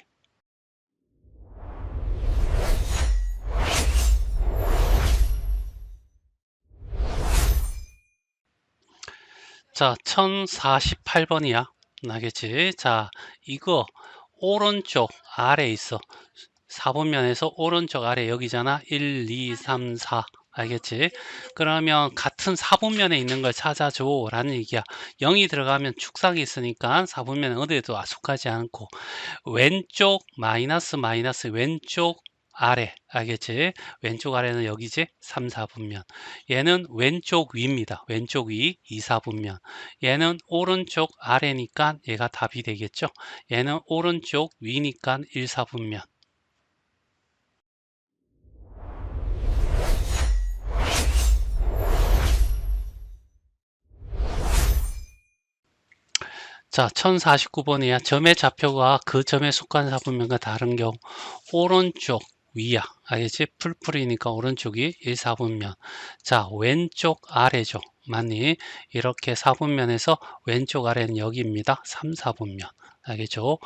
Speaker 1: 자, 1048번이야. 알겠지? 자, 이거 오른쪽 아래 있어. 4분면에서 오른쪽 아래 여기잖아. 1, 2, 3, 4. 알겠지? 그러면 같은 4분면에 있는 걸 찾아줘 라는 얘기야. 0이 들어가면 축상이 있으니까 4분면은 어디에도 속하지 않고 왼쪽 마이너스 왼쪽 아래 알겠지? 왼쪽 아래는 여기지? 3, 4분면. 얘는 왼쪽 위입니다. 왼쪽 위 2, 4분면. 얘는 오른쪽 아래니까 얘가 답이 되겠죠? 얘는 오른쪽 위니까 1, 4분면. 자, 1049번이야. 점의 좌표가 그 점에 속한 사분면과 다른 경우 오른쪽 위야. 알겠지? 풀풀이니까 오른쪽이 1, 4분면. 자, 왼쪽 아래죠. 맞니? 이렇게 4분면에서 왼쪽 아래는 여기입니다. 3, 4분면. 알겠죠?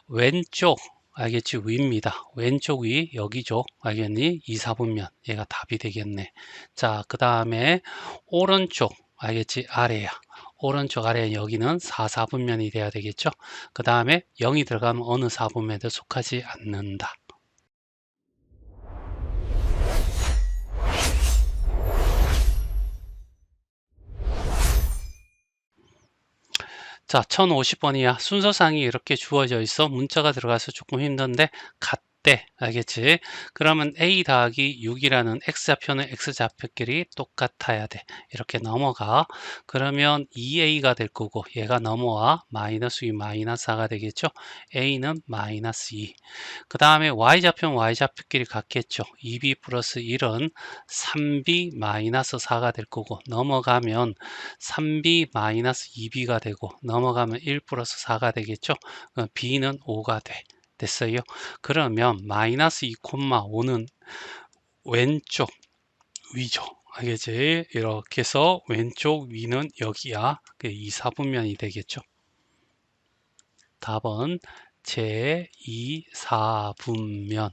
Speaker 1: 왼쪽 알겠지? 위입니다. 왼쪽 위 여기죠. 알겠니? 2, 4분면. 얘가 답이 되겠네. 자, 그 다음에 오른쪽 알겠지? 아래야. 오른쪽 아래 여기는 4, 4분면이 돼야 되겠죠. 그 다음에 0이 들어가면 어느 4분면에도 속하지 않는다. 자, 1050번이야. 순서상이 이렇게 주어져 있어. 문자가 들어가서 조금 힘든데 같대. 알겠지? 그러면 a 더하기 6이라는 x좌표는 x좌표끼리 똑같아야 돼. 이렇게 넘어가. 그러면 2a가 될 거고 얘가 넘어와 마이너스 2 마이너스 4가 되겠죠. a는 마이너스 2. 그 다음에 y좌표는 y좌표끼리 같겠죠. 2b 플러스 1은 3b 마이너스 4가 될 거고 넘어가면 3b 마이너스 2b가 되고 넘어가면 1 플러스 4가 되겠죠. b는 5가 돼. 됐어요. 그러면 마이너스 2,5는 왼쪽 위죠. 알겠지? 이렇게 해서 왼쪽 위는 여기야. 2, 4분면이 되겠죠. 답은 제2, 4분면.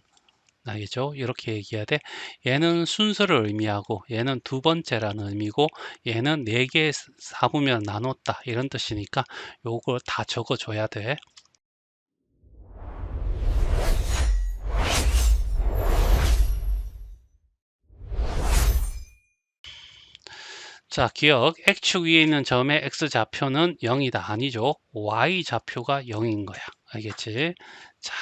Speaker 1: 알겠죠? 이렇게 얘기해야 돼. 얘는 순서를 의미하고 얘는 두 번째라는 의미고 얘는 4개 4분면 나눴다 이런 뜻이니까 요걸 다 적어줘야 돼. 자, 기억 X축 위에 있는 점의 X좌표는 0이다. 아니죠. Y좌표가 0인 거야. 알겠지? 자,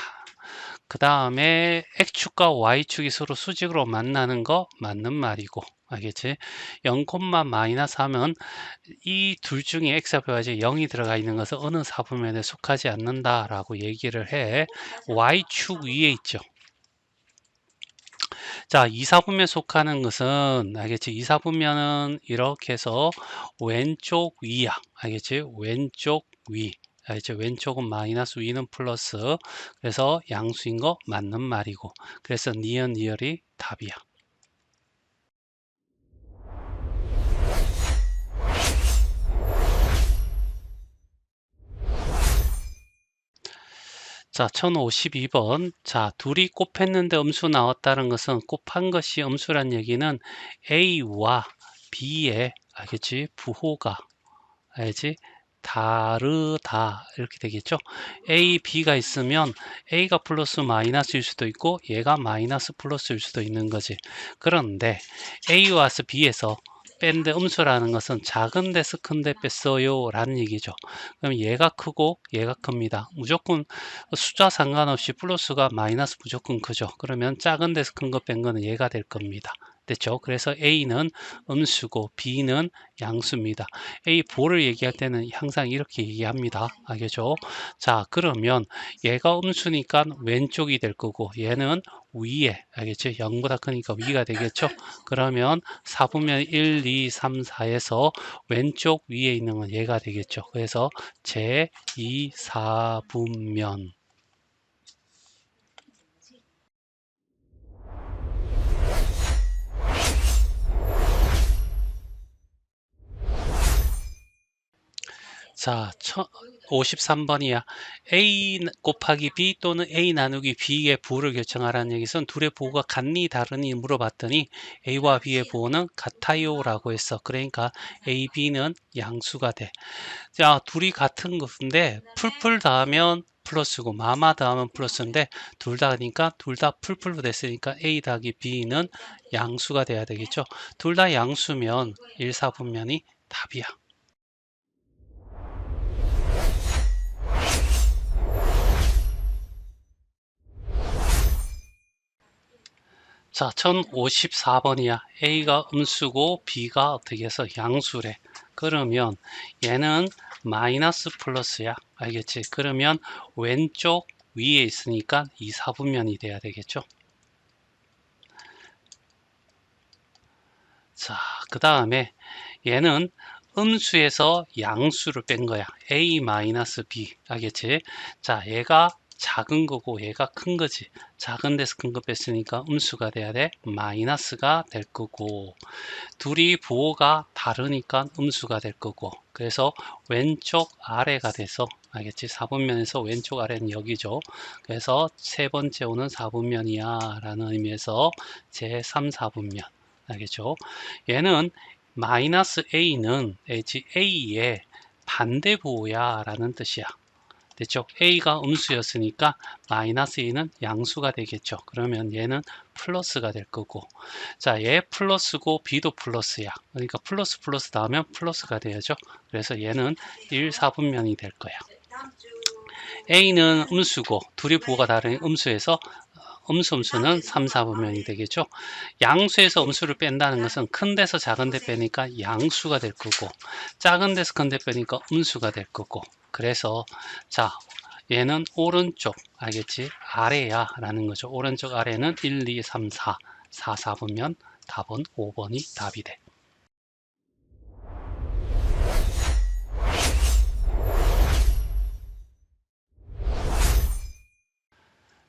Speaker 1: 그 다음에 X축과 Y축이 서로 수직으로 만나는 거 맞는 말이고 알겠지? 0, 마이너스 하면 이 둘 중에 X좌표가 이제 0이 들어가 있는 것은 어느 사분면에 속하지 않는다 라고 얘기를 해. Y축 위에 있죠. 자, 2사분면에 속하는 것은 알겠지? 2사분면은 이렇게 해서 왼쪽 위야. 알겠지? 왼쪽 위. 알겠지? 왼쪽은 마이너스 위는 플러스. 그래서 양수인 거 맞는 말이고. 그래서 니은 니을이 답이야. 자, 1052번. 자, 둘이 곱했는데 음수 나왔다는 것은 곱한 것이 음수란 얘기는 A와 B의, 알겠지? 부호가, 알지? 다르다. 이렇게 되겠죠? A, B가 있으면 A가 플러스 마이너스일 수도 있고 얘가 마이너스 플러스일 수도 있는 거지. 그런데 A와 B에서 뺀데 음수라는 것은 작은 데서 큰데 뺐어요 라는 얘기죠. 그럼 얘가 크고 얘가 큽니다. 무조건 숫자 상관없이 플러스가 마이너스 무조건 크죠. 그러면 작은 데서 큰 거 뺀 거는 얘가 될 겁니다. 됐죠? 그래서 A는 음수고 B는 양수입니다. A 보를 얘기할 때는 항상 이렇게 얘기합니다. 알겠죠? 자, 그러면 얘가 음수니까 왼쪽이 될 거고 얘는 위에, 알겠죠? 0보다 크니까 위가 되겠죠? 그러면 4분면 1, 2, 3, 4에서 왼쪽 위에 있는 건 얘가 되겠죠. 그래서 제 2, 4분면. 자, 53번이야. A 곱하기 B 또는 A 나누기 B의 부호를 결정하라는 얘기선 둘의 부호가 같니 다르니 물어봤더니 A와 B의 부호는 같아요 라고 했어. 그러니까 A, B는 양수가 돼. 자, 둘이 같은 것인데 풀풀 더하면 플러스고 마마 더하면 플러스인데 둘 다 하니까 둘 다 풀풀로 됐으니까 A 더하기 B는 양수가 돼야 되겠죠. 둘 다 양수면 1, 4분면이 답이야. 자, 1054번이야. A가 음수고 B가 어떻게 해서 양수래. 그러면 얘는 마이너스 플러스야. 알겠지? 그러면 왼쪽 위에 있으니까 2, 4분면이 돼야 되겠죠? 자, 그 다음에 얘는 음수에서 양수를 뺀 거야. A 마이너스 B. 알겠지? 자, 얘가 작은 거고 얘가 큰 거지. 작은 데서 큰 거 뺐으니까 음수가 돼야 돼. 마이너스가 될 거고 둘이 부호가 다르니까 음수가 될 거고 그래서 왼쪽 아래가 돼서 알겠지? 4분면에서 왼쪽 아래는 여기죠. 그래서 세 번째 오는 4분면이야 라는 의미에서 제 3, 4분면 알겠죠? 얘는 마이너스 A는 A의 반대 부호야 라는 뜻이야. 됐죠? A가 음수였으니까 마이너스 A는 양수가 되겠죠. 그러면 얘는 플러스가 될 거고 자, 얘 플러스고 B도 플러스야. 그러니까 플러스 플러스 나오면 플러스가 돼야죠. 그래서 얘는 1, 4분면이 될 거야. A는 음수고 둘이 부호가 다른 음수에서 음수는 3, 4분면이 되겠죠. 양수에서 음수를 뺀다는 것은 큰 데서 작은 데 빼니까 양수가 될 거고 작은 데서 큰 데 빼니까 음수가 될 거고 그래서 자 얘는 오른쪽 알겠지? 아래야 라는 거죠. 오른쪽 아래는 1, 2, 3, 4 4, 4분면 답은 5번이 답이 돼.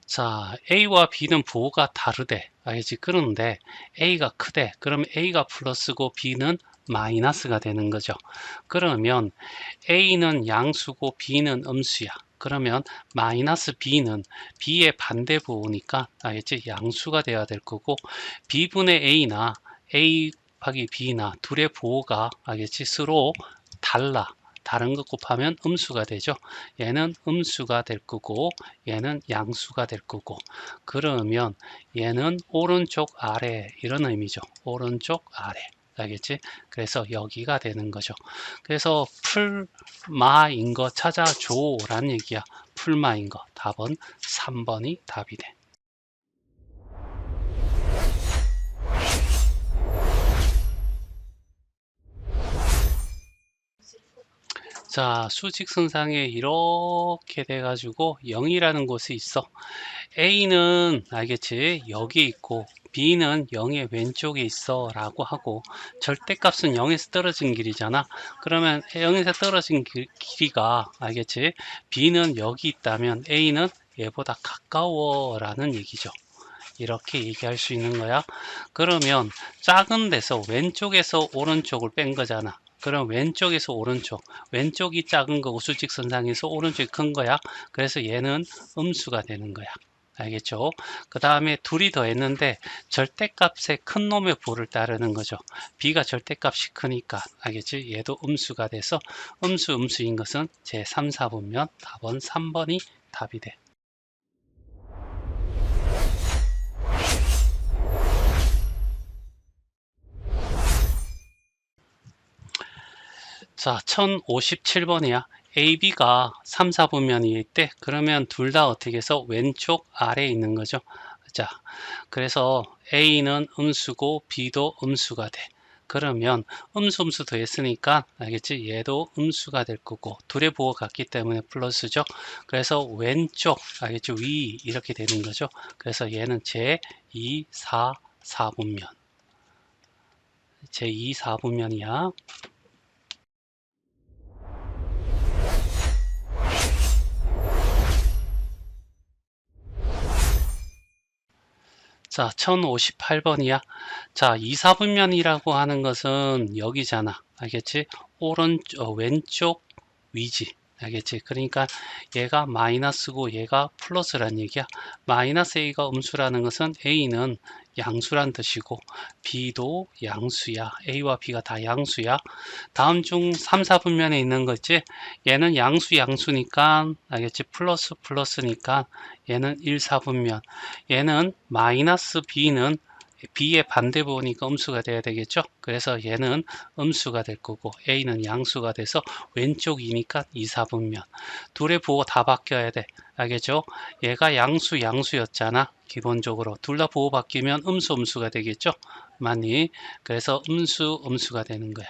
Speaker 1: 자, A와 B는 부호가 다르대. 알겠지? 그런데 A가 크대. 그러면 A가 플러스고 B는 마이너스가 되는 거죠. 그러면 A는 양수고 B는 음수야. 그러면 마이너스 B는 B의 반대 부호니까 알겠지? 양수가 돼야 될 거고 B분의 A나 A 곱하기 B나 둘의 부호가 알겠지? 서로 달라. 다른 것 곱하면 음수가 되죠. 얘는 음수가 될 거고 얘는 양수가 될 거고 그러면 얘는 오른쪽 아래 이런 의미죠. 오른쪽 아래 알겠지? 그래서 여기가 되는 거죠. 그래서 풀마인 거 찾아줘 라는 얘기야. 풀마인 거 답은 3번이 답이 돼. 자, 수직선상에 이렇게 돼가지고 0이라는 곳이 있어. A는 알겠지? 여기 있고 B는 0의 왼쪽에 있어 라고 하고 절대값은 0에서 떨어진 길이잖아. 그러면 0에서 떨어진 길이가 알겠지? B는 여기 있다면 A는 얘보다 가까워 라는 얘기죠. 이렇게 얘기할 수 있는 거야. 그러면 작은 데서 왼쪽에서 오른쪽을 뺀 거잖아. 그럼 왼쪽에서 오른쪽, 왼쪽이 작은 거 우수직선상에서 오른쪽이 큰 거야. 그래서 얘는 음수가 되는 거야. 알겠죠? 그 다음에 둘이 더했는데 절대값의 큰 놈의 부호를 따르는 거죠. b가 절대값이 크니까 알겠지? 얘도 음수가 돼서 음수인 것은 제 3, 4분면 답은 3번이 답이 돼. 자, 1057번이야. AB가 3, 4분면일 때 그러면 둘 다 어떻게 해서 왼쪽 아래에 있는 거죠. 자, 그래서 A는 음수고 B도 음수가 돼. 그러면 음수 더했으니까 알겠지? 얘도 음수가 될 거고 둘의 부호가 같기 때문에 플러스죠. 그래서 왼쪽 알겠지? 위 이렇게 되는 거죠. 그래서 얘는 제2, 4, 4분면 제2, 4분면이야. 자, 1058번이야. 자, 2, 4분면이라고 하는 것은 여기잖아. 알겠지? 왼쪽 위지. 알겠지? 그러니까 얘가 마이너스고 얘가 플러스란 얘기야. 마이너스 A가 음수라는 것은 A는 양수란 뜻이고 B도 양수야. A와 B가 다 양수야. 다음 중 3, 4분면에 있는 거지. 얘는 양수니까 알겠지? 플러스니까 얘는 1, 4분면. 얘는 마이너스 B는 B의 반대부호니까 음수가 돼야 되겠죠. 그래서 얘는 음수가 될 거고 A는 양수가 돼서 왼쪽이니까 2, 4분면. 둘의 부호 다 바뀌어야 돼. 알겠죠? 얘가 양수였잖아. 기본적으로. 둘 다 부호 바뀌면 음수가 되겠죠. 많이. 그래서 음수가 되는 거야.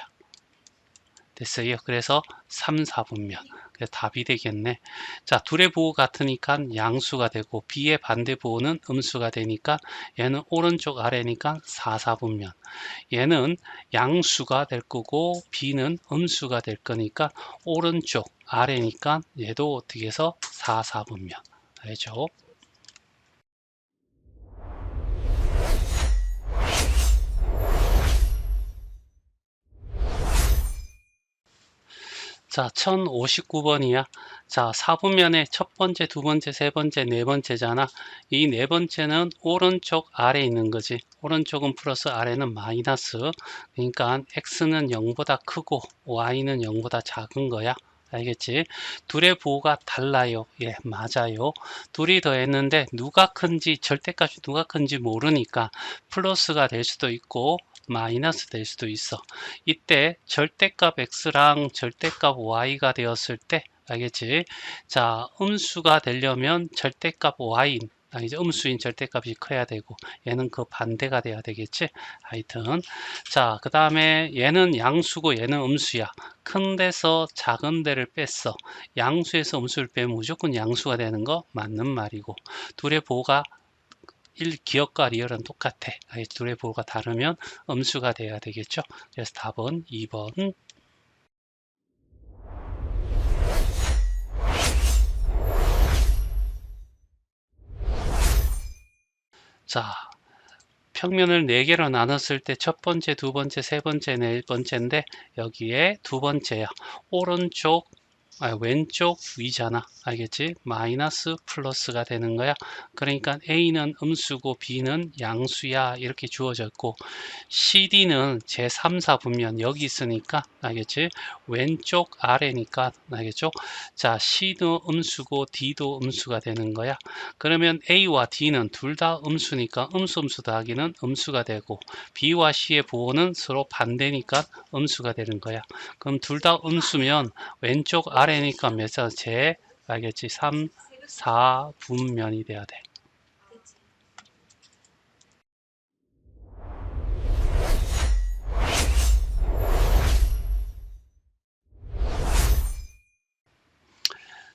Speaker 1: 됐어요. 그래서 3, 4분면. 그래서 답이 되겠네. 자, 둘의 부호 같으니까 양수가 되고 B의 반대 부호는 음수가 되니까 얘는 오른쪽 아래니까 4, 4분면. 얘는 양수가 될 거고 B는 음수가 될 거니까 오른쪽 아래니까 얘도 어떻게 해서 4, 4분면. 알죠? 자, 1059번이야. 자, 4분면의 첫 번째, 두 번째, 세 번째, 네 번째잖아. 이 네 번째는 오른쪽 아래에 있는 거지. 오른쪽은 플러스, 아래는 마이너스. 그러니까 x는 0보다 크고 y는 0보다 작은 거야. 알겠지? 둘의 부호가 달라요. 예, 맞아요. 둘이 더했는데 누가 큰지, 절대값이 누가 큰지 모르니까 플러스가 될 수도 있고 마이너스 될 수도 있어. 이때 절대값 x랑 절대값 y가 되었을 때 알겠지? 자, 음수가 되려면 절대값 y 이제 음수인 절대값이 커야 되고 얘는 그 반대가 돼야 되겠지. 하여튼 자, 그 다음에 얘는 양수고 얘는 음수야. 큰 데서 작은 데를 뺐어. 양수에서 음수를 빼면 무조건 양수가 되는 거 맞는 말이고 둘의 부호가 기억과 리얼은 똑같아. 둘의 부호가 다르면 음수가 돼야 되겠죠. 그래서 답은 2번. 자, 평면을 4개로 나눴을 때 첫 번째, 두 번째, 세 번째, 네 번째인데 여기에 두 번째야. 왼쪽 위잖아. 알겠지? 마이너스 플러스가 되는 거야. 그러니까 A는 음수고 B는 양수야. 이렇게 주어졌고 CD는 제3, 4분면 여기 있으니까 알겠지? 왼쪽 아래니까 알겠죠? 자, C도 음수고 D도 음수가 되는 거야. 그러면 A와 D는 둘 다 음수니까 음수 더하기는 음수가 되고 B와 C의 부호는 서로 반대니까 음수가 되는 거야. 그럼 둘 다 음수면 왼쪽 아래니까 몇자 알겠지? 3, 4분면이 돼야 돼.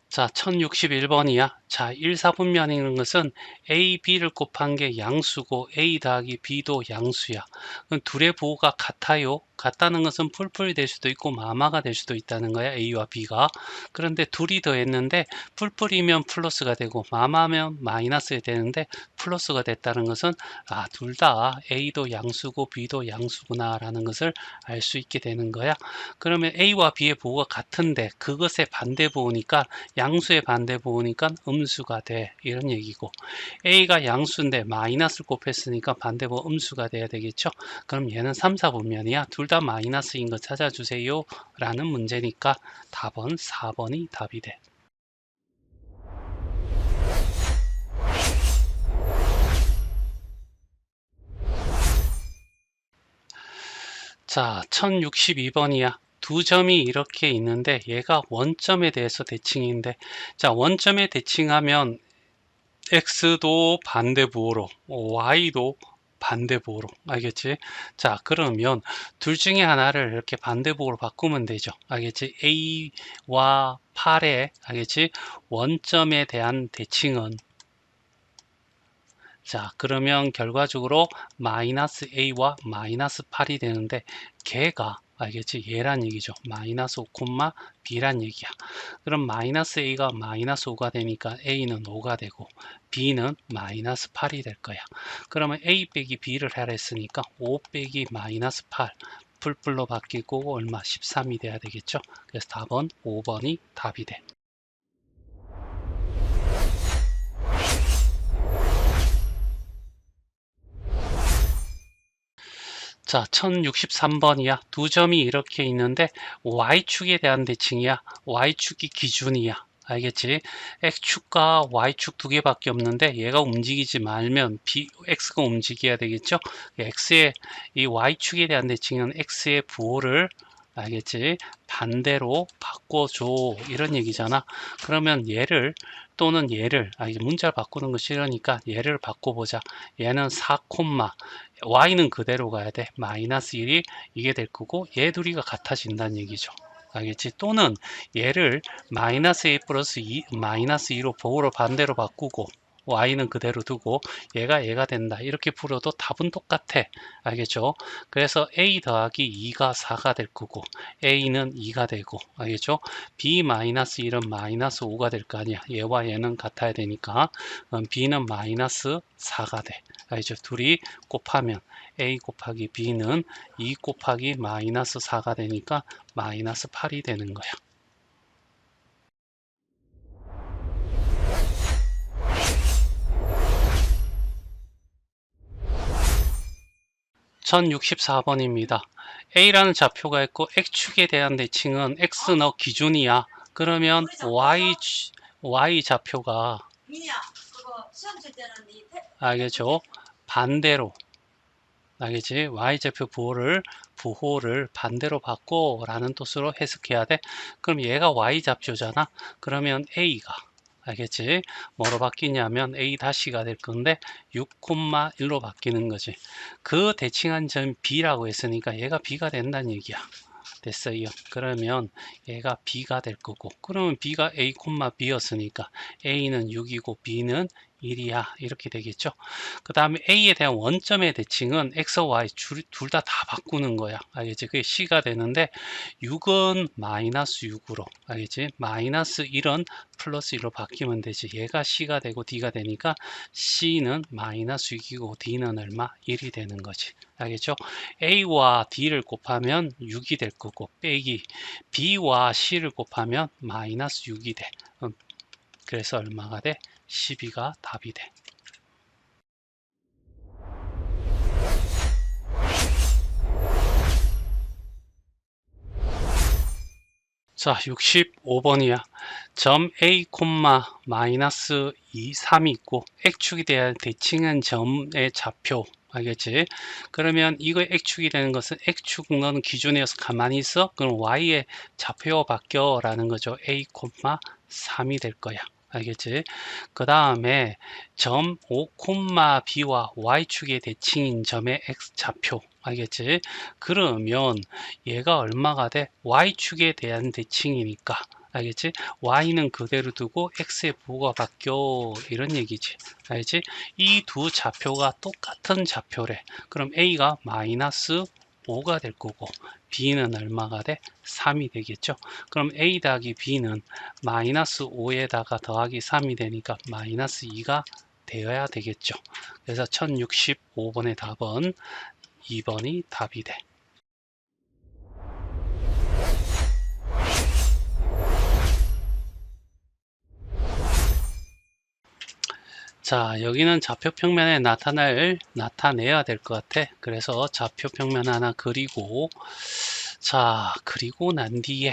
Speaker 1: 자, 1061번이야. 자, 1사분면이라는 것은 A, B를 곱한 게 양수고 A 더하기 B도 양수야. 그럼 둘의 부호가 같아요. 같다는 것은 풀풀이 될 수도 있고 마마가 될 수도 있다는 거야. A와 B가. 그런데 둘이 더했는데 풀풀이면 플러스가 되고 마마면 마이너스가 되는데 플러스가 됐다는 것은 둘 다 A도 양수고 B도 양수구나 라는 것을 알 수 있게 되는 거야. 그러면 A와 B의 부호가 같은데 그것의 반대 부호니까 양수의 반대 부호니까 음수가 돼. 이런 얘기고 A가 양수인데 마이너스를 곱했으니까 반대 부호 음수가 돼야 되겠죠. 그럼 얘는 3, 4분면이야. 둘 다 마이너스인 거 찾아주세요 라는 문제니까 답은 4번이 답이 돼. 자, 1062번이야. 두 점이 이렇게 있는데 얘가 원점에 대해서 대칭인데, 자, 원점에 대칭하면 x도 반대 부호로 y도 반대 부호로, 알겠지? 자, 그러면 둘 중에 하나를 이렇게 반대 부호로 바꾸면 되죠. 알겠지? a와 8의, 알겠지? 원점에 대한 대칭은, 자, 그러면 결과적으로 마이너스 a와 마이너스 8이 되는데 걔가, 알겠지? 얘란 얘기죠. 마이너스 5, b란 얘기야. 그럼 마이너스 a가 마이너스 5가 되니까 a는 5가 되고 b는 마이너스 8이 될 거야. 그러면 a 빼기 b를 하라 했으니까 5 빼기 마이너스 8 풀풀로 바뀌고 얼마? 13이 돼야 되겠죠. 그래서 답은 5번이 답이 돼. 자, 1063번이야. 두 점이 이렇게 있는데 y축에 대한 대칭이야. y축이 기준이야. 알겠지? x축과 y축 두 개밖에 없는데 얘가 움직이지 말면 x가 움직여야 되겠죠? x의 이 y축에 대한 대칭은 x의 부호를, 알겠지? 반대로 바꿔줘 이런 얘기잖아. 그러면 얘를 또는 얘를, 문자를 바꾸는 거 싫으니까 얘를 바꿔보자. 얘는 4, y는 그대로 가야 돼. 마이너스 1이 이게 될 거고 얘 둘이가 같아진다는 얘기죠. 알겠지? 또는 얘를 마이너스 1 플러스 2, 마이너스 2로 부호로 반대로 바꾸고 y는 그대로 두고 얘가 된다. 이렇게 풀어도 답은 똑같아. 알겠죠? 그래서 a 더하기 2가 4가 될 거고 a는 2가 되고, 알겠죠? b 마이너스 1은 마이너스 5가 될 거 아니야. 얘와 얘는 같아야 되니까 b는 마이너스 4가 돼. 알겠죠? 둘이 곱하면 a 곱하기 b는 2 곱하기 마이너스 4가 되니까 마이너스 8이 되는 거야. (1064번입니다) A라는 좌표가 있고 X축에 대한 대칭은 X 너 기준이야. 그러면 Y 좌표가, 알겠죠? 반대로, 알겠지? Y좌표 부호를 반대로 바꿔 라는 뜻으로 해석해야 돼. 그럼 얘가 Y좌표잖아. 그러면 A가, 알겠지? 뭐로 바뀌냐면 A 다시가 될 건데 6,1로 바뀌는 거지. 그 대칭한 점 B라고 했으니까 얘가 B가 된다는 얘기야. 됐어요. 그러면 얘가 B가 될 거고, 그러면 B가 A, B였으니까 A는 6이고 B는 1이야. 이렇게 되겠죠. 그 다음에 A에 대한 원점의 대칭은 X와 Y 둘 다 바꾸는 거야. 알겠지? 그게 C가 되는데 6은 마이너스 6으로, 알겠지? 마이너스 1은 플러스 1로 바뀌면 되지. 얘가 C가 되고 D가 되니까 C는 마이너스 6이고 D는 얼마? 1이 되는 거지. 알겠죠? A와 D를 곱하면 6이 될 거고 빼기 B와 C를 곱하면 마이너스 6이 돼. 그래서 얼마가 돼? 12가 답이 돼. 자, 65번이야. 점 A, 마이너스 2, 3이 있고 X축에 대한 대칭한 점의 좌표, 알겠지? 그러면 이거 X축이 되는 것은 X축 너는 기준이어서 가만히 있어? 그럼 Y의 좌표가 바뀌어 라는 거죠. A, 3이 될 거야. 알겠지? 그 다음에 점 5, B와 Y축의 대칭인 점의 X 좌표, 알겠지? 그러면 얘가 얼마가 돼? Y축에 대한 대칭이니까 알겠지? y는 그대로 두고 x의 부호가 바뀌어 이런 얘기지. 알겠지? 이 두 좌표가 똑같은 좌표래. 그럼 a가 마이너스 5가 될 거고 b는 얼마가 돼? 3이 되겠죠. 그럼 a 더하기 b는 마이너스 5에다가 더하기 3이 되니까 마이너스 2가 되어야 되겠죠. 그래서 1065번의 답은 2번이 답이 돼. 자, 여기는 좌표평면에 나타내야 될 것 같아. 그래서 좌표평면 하나 그리고, 자, 그리고 난 뒤에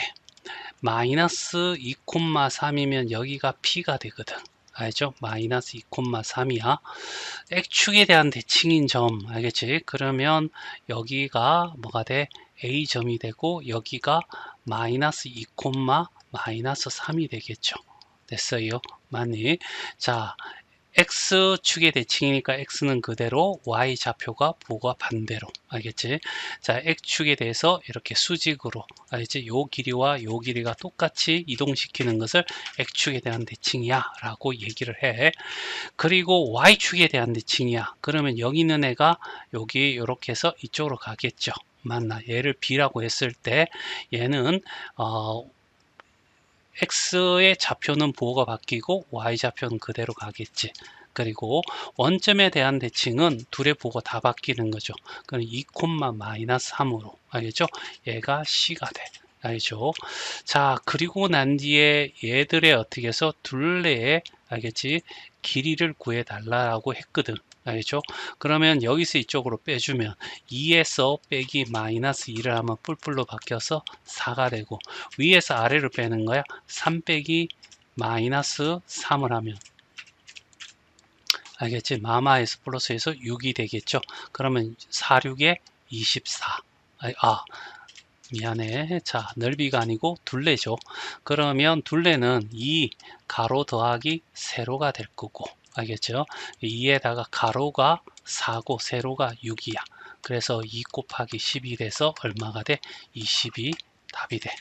Speaker 1: 마이너스 2,3이면 여기가 P가 되거든. 알죠? 마이너스 2,3이야. X축에 대한 대칭인 점, 알겠지? 그러면 여기가 뭐가 돼? A점이 되고, 여기가 마이너스 2, 마이너스 3이 되겠죠. 됐어요? 맞니? 자, X축의 대칭이니까 X는 그대로, Y 좌표가 부호가 반대로. 알겠지? 자, X축에 대해서 이렇게 수직으로. 알겠지? 요 길이와 요 길이가 똑같이 이동시키는 것을 X축에 대한 대칭이야. 라고 얘기를 해. 그리고 Y축에 대한 대칭이야. 그러면 여기 있는 애가 여기 이렇게 해서 이쪽으로 가겠죠. 맞나? 얘를 B라고 했을 때 얘는, X의 좌표는 부호가 바뀌고 Y 좌표는 그대로 가겠지. 그리고 원점에 대한 대칭은 둘의 부호가 다 바뀌는 거죠. 그럼 2, 마이너스 3으로. 알겠죠? 얘가 C가 돼. 알죠? 자, 그리고 난 뒤에 얘들의 어떻게 해서 둘레의, 알겠지? 길이를 구해달라고 했거든. 알겠죠? 그러면 여기서 이쪽으로 빼주면 2에서 빼기 마이너스 2를 하면 뿔뿔로 바뀌어서 4가 되고, 위에서 아래로 빼는 거야. 3 빼기 마이너스 3을 하면, 알겠지? 마마에서 플러스에서 6이 되겠죠. 그러면 4, 6에 24. 미안해. 자, 넓이가 아니고 둘레죠. 그러면 둘레는 2 가로 더하기 세로가 될 거고, 알겠죠? 2에다가 가로가 4고 세로가 6이야. 그래서 2 곱하기 10이 돼서 얼마가 돼? 20이 답이 돼.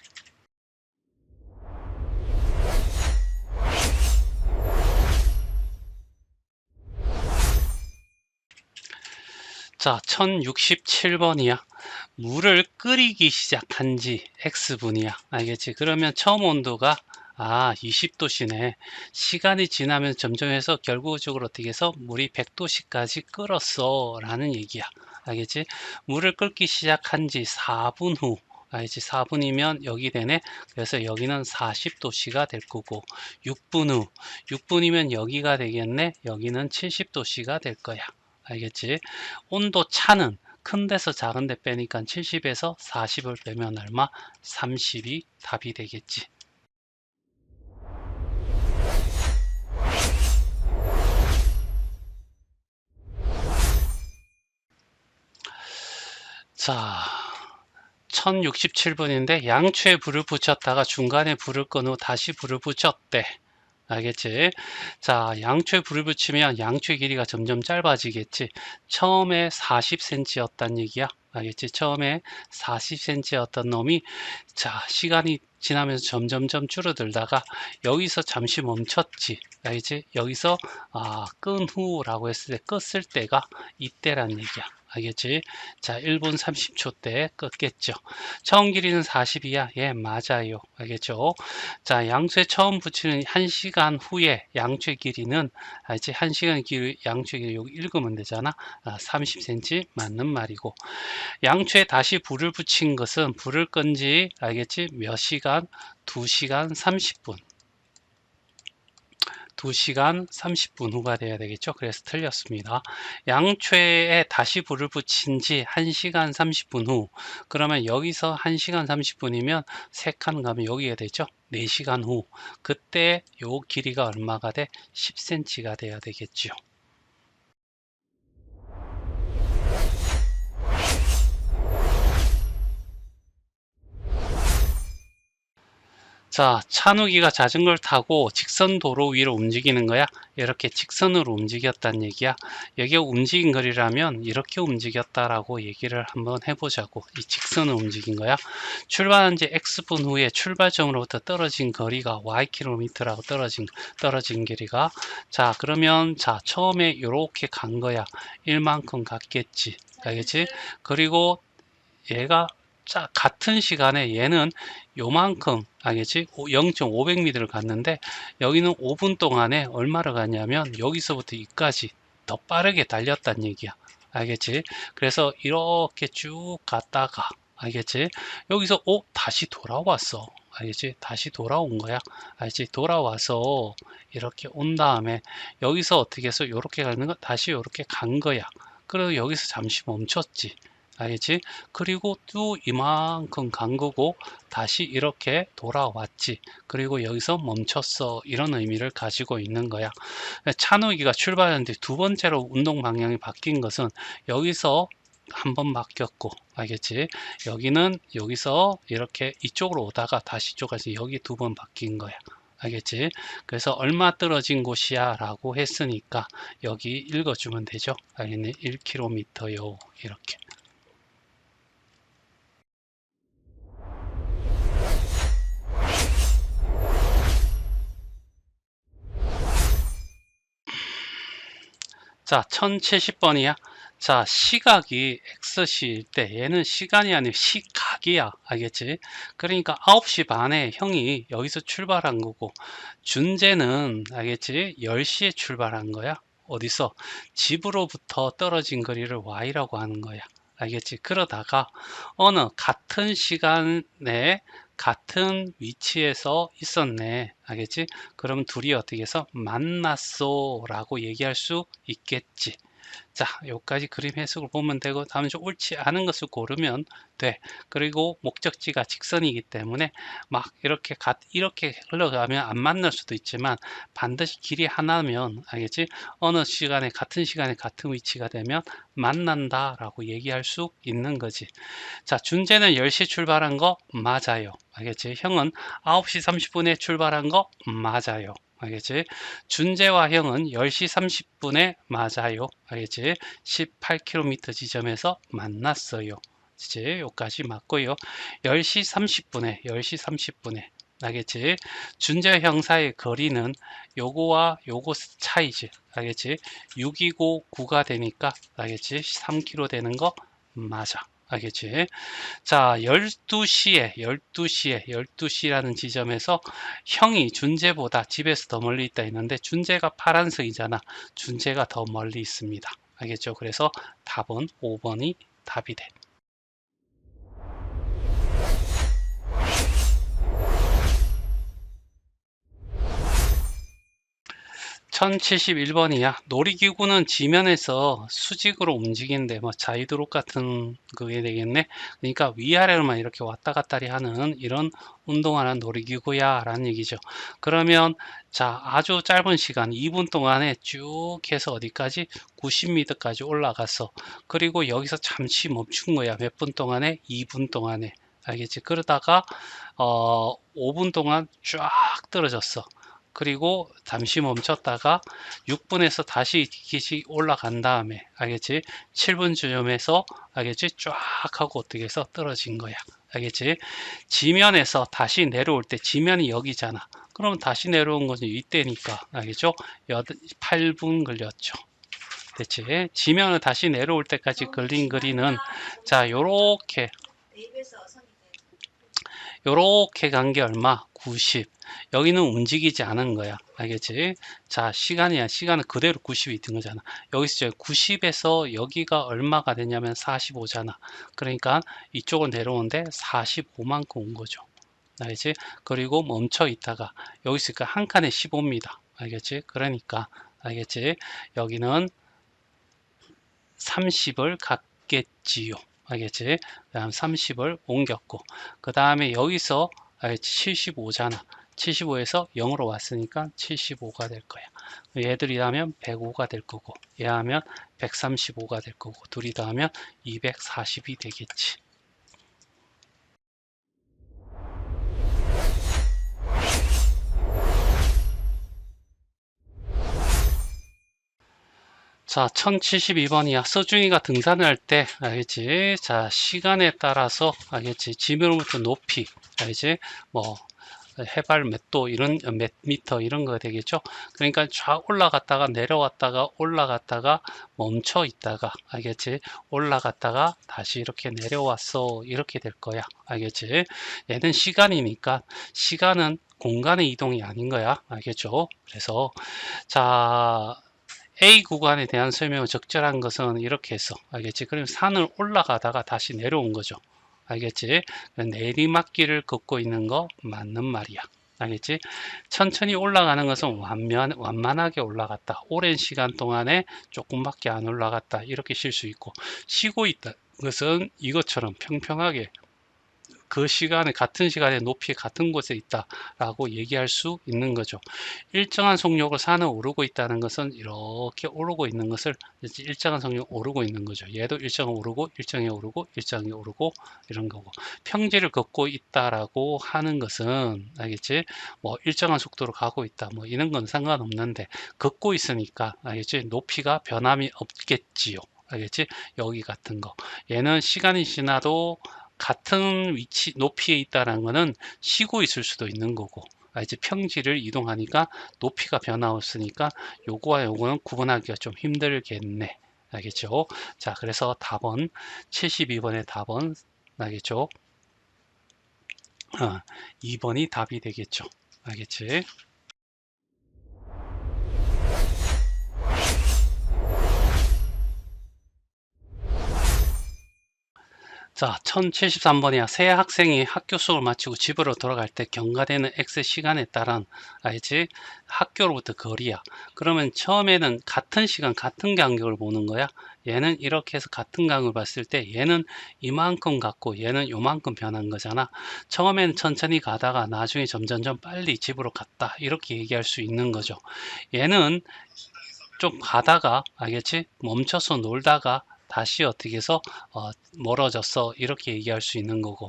Speaker 1: 자, 1067번이야. 물을 끓이기 시작한 지 X분이야. 알겠지? 그러면 처음 온도가 20도씨네. 시간이 지나면 점점 해서 결국적으로 어떻게 해서 물이 100도씨까지 끓었어. 라는 얘기야. 알겠지? 물을 끓기 시작한 지 4분 후. 알겠지? 4분이면 여기 되네. 그래서 여기는 40도씨가 될 거고, 6분 후. 6분이면 여기가 되겠네. 여기는 70도씨가 될 거야. 알겠지? 온도 차는 큰 데서 작은 데 빼니까 70에서 40을 빼면 얼마? 30이 답이 되겠지. 자, 1067번인데 양초에 불을 붙였다가 중간에 불을 끈 후 다시 불을 붙였대. 알겠지? 자, 양초에 불을 붙이면 양초의 길이가 점점 짧아지겠지. 처음에 40cm였단 얘기야. 알겠지? 처음에 40cm였던 놈이, 자, 시간이 지나면서 점점점 줄어들다가 여기서 잠시 멈췄지. 알겠지? 여기서 끈 후라고 했을 때 껐을 때가 이때란 얘기야. 알겠지? 자, 1분 30초 때 껐겠죠. 처음 길이는 40이야. 예, 맞아요. 알겠죠? 자, 양초에 처음 붙이는 1시간 후에 양초의 길이는, 알지? 1시간 길이, 양초의 길이 여기 읽으면 되잖아. 30cm 맞는 말이고. 양초에 다시 불을 붙인 것은 불을 끈 지, 알겠지? 몇 시간? 2시간 30분. 2시간 30분 후가 돼야 되겠죠. 그래서 틀렸습니다. 양초에 다시 불을 붙인 지 1시간 30분 후. 그러면 여기서 1시간 30분이면 3칸 가면 여기가 되죠. 4시간 후. 그때 요 길이가 얼마가 돼? 10cm가 돼야 되겠죠. 자, 찬욱이가 자전거를 타고 직선 도로 위로 움직이는 거야. 이렇게 직선으로 움직였다는 얘기야. 여기가 움직인 거리라면 이렇게 움직였다라고 얘기를 한번 해보자고. 이 직선을 움직인 거야. 출발한 지 X분 후에 출발점으로부터 떨어진 거리가 Ykm라고 떨어진 길이가. 자, 그러면 자, 처음에 이렇게 간 거야. 1만큼 갔겠지. 알겠지? 그리고 얘가 같은 시간에 얘는 요만큼 알겠지? 0.500m를 갔는데 여기는 5분 동안에 얼마를 갔냐면 여기서부터 여기까지 더 빠르게 달렸단 얘기야. 알겠지? 그래서 이렇게 쭉 갔다가 알겠지? 여기서 다시 돌아왔어. 알겠지? 다시 돌아온 거야. 알겠지? 돌아와서 이렇게 온 다음에 여기서 어떻게 해서 이렇게 가는 거 다시 이렇게 간 거야. 그리고 여기서 잠시 멈췄지. 알겠지? 그리고 또 이만큼 간 거고 다시 이렇게 돌아왔지. 그리고 여기서 멈췄어. 이런 의미를 가지고 있는 거야. 찬욱이가 출발했는데 두 번째로 운동 방향이 바뀐 것은 여기서 한 번 바뀌었고 알겠지? 여기는 여기서 이렇게 이쪽으로 오다가 다시 이쪽에서 여기 두 번 바뀐 거야. 알겠지? 그래서 얼마 떨어진 곳이야 라고 했으니까 여기 읽어주면 되죠. 알겠네? 1km요. 이렇게. 자, 1070번이야. 자, 시각이 X시일 때 얘는 시간이 아니고 시각이야. 알겠지? 그러니까 9시 반에 형이 여기서 출발한 거고 준재는 알겠지? 10시에 출발한 거야. 어디서? 집으로부터 떨어진 거리를 Y라고 하는 거야. 알겠지? 그러다가 어느 같은 시간에 같은 위치에서 있었네. 알겠지? 그럼 둘이 어떻게 해서 만났어 라고 얘기할 수 있겠지. 자, 여기까지 그림 해석을 보면 되고 다음에 좀 옳지 않은 것을 고르면 돼. 그리고 목적지가 직선이기 때문에 막 이렇게 흘러가면 안 만날 수도 있지만 반드시 길이 하나면 알겠지? 어느 시간에 같은 위치가 되면 만난다라고 얘기할 수 있는 거지. 자, 준재는 10시 출발한 거 맞아요. 알겠지? 형은 9시 30분에 출발한 거 맞아요. 알겠지? 준재와 형은 10시 30분에 맞아요. 알겠지? 18km 지점에서 만났어요. 이제 여기까지 맞고요. 10시 30분에 알겠지? 준재 형 사이의 거리는 요거와 요거 차이지. 알겠지? 6이고 9가 되니까 알겠지? 3km 되는 거 맞아. 알겠지? 자, 12시라는 지점에서 형이 준재보다 집에서 더 멀리 있다 했는데 준재가 파란색이잖아. 준재가 더 멀리 있습니다. 알겠죠? 그래서 답은 5번이 답이 돼. 1071번이야. 놀이기구는 지면에서 수직으로 움직이는데 뭐 자유도록 같은 그게 되겠네. 그러니까 위아래로만 이렇게 왔다 갔다 하는 이런 운동하는 놀이기구야 라는 얘기죠. 그러면 자, 아주 짧은 시간 2분 동안에 쭉 해서 어디까지 90m까지 올라갔어. 그리고 여기서 잠시 멈춘 거야. 몇 분 동안에? 2분 동안에. 알겠지? 그러다가 5분 동안 쫙 떨어졌어. 그리고 잠시 멈췄다가 6분에서 다시 기시 올라간 다음에 알겠지? 7분 지점에서 알겠지? 쫙 하고 어떻게 해서 떨어진 거야. 알겠지? 지면에서 다시 내려올 때 지면이 여기잖아. 그럼 다시 내려온 것은 이때니까 알겠죠? 8분 걸렸죠. 됐지? 지면을 다시 내려올 때까지 걸린 거리는 자, 요렇게 간 게 얼마? 90. 여기는 움직이지 않은 거야. 알겠지? 자, 시간은 그대로 90이 있는 거잖아. 여기서 90에서 여기가 얼마가 되냐면 45잖아. 그러니까 이쪽은 내려오는데 45만큼 온 거죠. 알겠지? 그리고 멈춰 있다가 여기서 한 칸에 15입니다. 알겠지? 그러니까 알겠지? 여기는 30을 갖겠지요. 알겠지? 그 다음 30을 옮겼고 그 다음에 여기서 75잖아. 75에서 0으로 왔으니까 75가 될 거야. 얘들이 하면 105가 될 거고 얘 하면 135가 될 거고 둘이 다 하면 240이 되겠지. 자, 1072번이야. 서준이가 등산을 할 때, 알겠지? 자, 시간에 따라서, 알겠지? 지면부터 높이, 알겠지? 뭐, 해발 몇 도, 몇 미터, 이런 거 되겠죠? 그러니까 쫙 올라갔다가 내려왔다가 올라갔다가 멈춰 있다가, 알겠지? 올라갔다가 다시 이렇게 내려왔어. 이렇게 될 거야. 알겠지? 얘는 시간이니까, 시간은 공간의 이동이 아닌 거야. 알겠죠? 그래서, 자, A 구간에 대한 설명을 적절한 것은 이렇게 했어. 알겠지? 그럼 산을 올라가다가 다시 내려온 거죠. 알겠지? 내리막길을 걷고 있는 거 맞는 말이야. 알겠지? 천천히 올라가는 것은 완만하게 올라갔다. 오랜 시간 동안에 조금밖에 안 올라갔다. 이렇게 쉴 수 있고, 쉬고 있다. 그것은 이것처럼 평평하게 그 시간에 같은 시간에 높이 같은 곳에 있다라고 얘기할 수 있는 거죠. 일정한 속력을 산을 오르고 있다는 것은 이렇게 오르고 있는 것을 일정한 속력 오르고 있는 거죠. 얘도 일정히 오르고 일정히 오르고 일정히 오르고 이런 거고, 평지를 걷고 있다라고 하는 것은 알겠지? 뭐 일정한 속도로 가고 있다 뭐 이런 건 상관없는데 걷고 있으니까 알겠지? 높이가 변함이 없겠지요. 알겠지? 여기 같은 거. 얘는 시간이 지나도 같은 위치, 높이에 있다는 거는 쉬고 있을 수도 있는 거고, 이제 평지를 이동하니까 높이가 변화 없으니까 요거와 요거는 구분하기가 좀 힘들겠네. 알겠죠? 자, 그래서 답은 72번의 답은 알겠죠? 2번이 답이 되겠죠. 알겠지? 자, 1073번이야. 새 학생이 학교 수업을 마치고 집으로 돌아갈 때 경과되는 X 시간에 따른, 알지? 학교로부터 거리야. 그러면 처음에는 같은 시간, 같은 간격을 보는 거야. 얘는 이렇게 해서 같은 간격을 봤을 때 얘는 이만큼 갔고 얘는 요만큼 변한 거잖아. 처음에는 천천히 가다가 나중에 점점점 빨리 집으로 갔다. 이렇게 얘기할 수 있는 거죠. 얘는 좀 가다가, 알겠지? 멈춰서 놀다가 다시 어떻게 해서 멀어졌어, 이렇게 얘기할 수 있는 거고,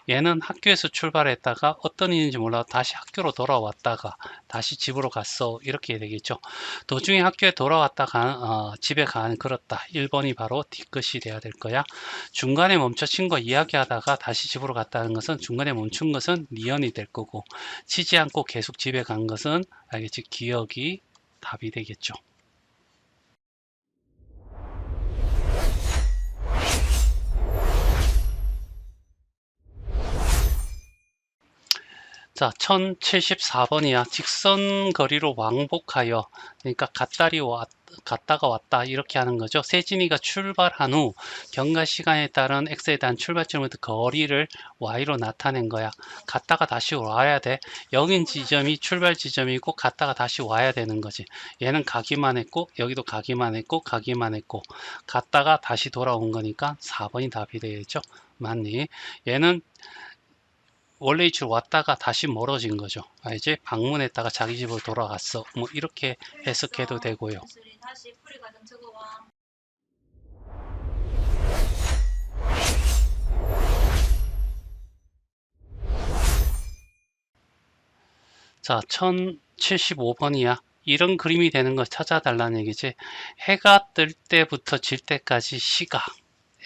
Speaker 1: 얘는 학교에서 출발했다가 어떤 일인지 몰라 다시 학교로 돌아왔다가 다시 집으로 갔어, 이렇게 되겠죠. 도중에 학교에 돌아왔다가 집에 간 그렇다. 1번이 바로 뒤끝이 돼야 될 거야. 중간에 멈춰 친구와 이야기하다가 다시 집으로 갔다는 것은 중간에 멈춘 것은 니은이 될 거고, 치지 않고 계속 집에 간 것은 알겠지? 기억이 답이 되겠죠. 자, 1074번이야. 직선 거리로 왕복하여, 그러니까 갔다가 왔다 이렇게 하는 거죠. 세진이가 출발한 후 경과 시간에 따른 x에 대한 출발점부터 거리를 y로 나타낸 거야. 갔다가 다시 와야 돼. 여긴 지점이 출발 지점이고 갔다가 다시 와야 되는 거지. 얘는 가기만 했고 여기도 가기만 했고 가기만 했고 갔다가 다시 돌아온 거니까 4번이 답이 되겠죠. 맞니? 얘는 원래 위치로 왔다가 다시 멀어진 거죠. 이제 방문했다가 자기 집으로 돌아갔어. 뭐 이렇게 해석해도 되고요. 자, 1075번이야. 이런 그림이 되는 걸 찾아달라는 얘기지. 해가 뜰 때부터 질 때까지 시각.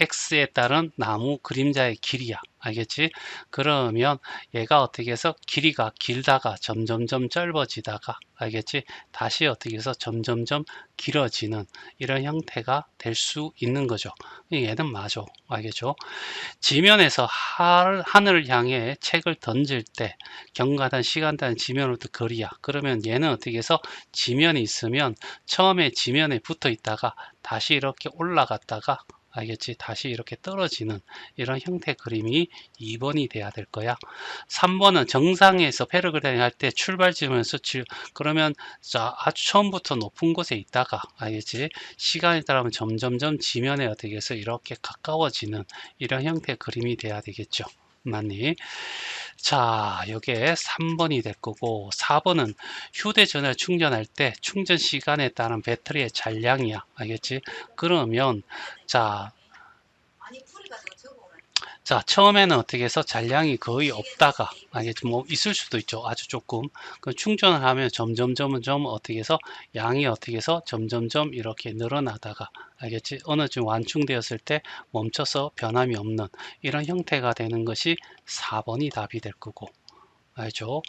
Speaker 1: X에 따른 나무 그림자의 길이야. 알겠지? 그러면 얘가 어떻게 해서 길이가 길다가 점점점 짧아지다가, 알겠지? 다시 어떻게 해서 점점점 길어지는 이런 형태가 될 수 있는 거죠. 얘는 맞아. 알겠죠? 지면에서 하늘을 향해 책을 던질 때 경과단 시간단 지면으로부터 거리야. 그러면 얘는 어떻게 해서 지면이 있으면 처음에 지면에 붙어 있다가 다시 이렇게 올라갔다가, 알겠지? 다시 이렇게 떨어지는 이런 형태 그림이 2번이 돼야 될 거야. 3번은 정상에서 패러글라이딩 할 때 출발 지면에서 그러면 자, 아주 처음부터 높은 곳에 있다가, 알겠지? 시간에 따르면 점점점 지면에 어떻게 해서 이렇게 가까워지는 이런 형태의 그림이 돼야 되겠죠. 맞니? 자, 요게 3번이 될 거고, 4번은 휴대전화를 충전할 때 충전 시간에 따른 배터리의 잔량이야. 알겠지? 그러면 자, 자, 처음에는 어떻게 해서 잔량이 거의 없다가, 알겠지? 뭐, 있을 수도 있죠. 아주 조금. 그 충전을 하면 점점 어떻게 해서 양이 어떻게 해서 점점점 이렇게 늘어나다가, 알겠지? 어느 쯤 완충되었을 때 멈춰서 변함이 없는 이런 형태가 되는 것이 4번이 답이 될 거고. 알죠?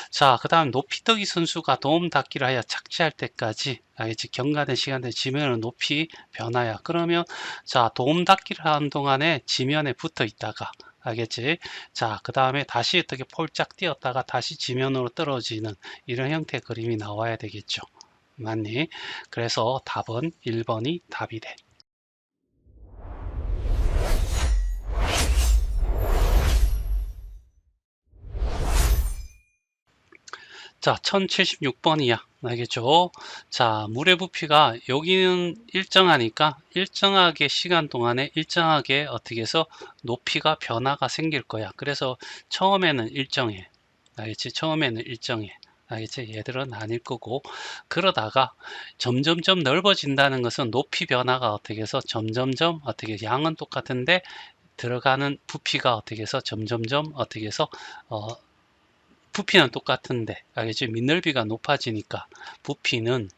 Speaker 1: 자, 그 다음 높이뜨기 선수가 도움 닫기를 하여 착지할 때까지, 알겠지? 경과된 시간대 지면을 높이 변하여. 그러면 자, 도움 닫기를 하는 동안에 지면에 붙어 있다가, 알겠지? 자, 그 다음에 다시 어떻게 폴짝 뛰었다가 다시 지면으로 떨어지는 이런 형태의 그림이 나와야 되겠죠. 맞니? 그래서 답은 1번이 답이 돼. 자, 1076번이야. 알겠죠? 자, 물의 부피가 여기는 일정하니까 일정하게 시간 동안에 일정하게 어떻게 해서 높이가 변화가 생길 거야. 그래서 처음에는 일정해. 알겠지? 처음에는 일정해. 알겠지? 얘들은 아닐 거고. 그러다가 점점점 넓어진다는 것은 높이 변화가 어떻게 해서 점점점 어떻게 양은 똑같은데 들어가는 부피가 어떻게 해서 점점점 어떻게 해서 부피는 똑같은데, 알겠지? 밑넓이가 높아지니까 부피는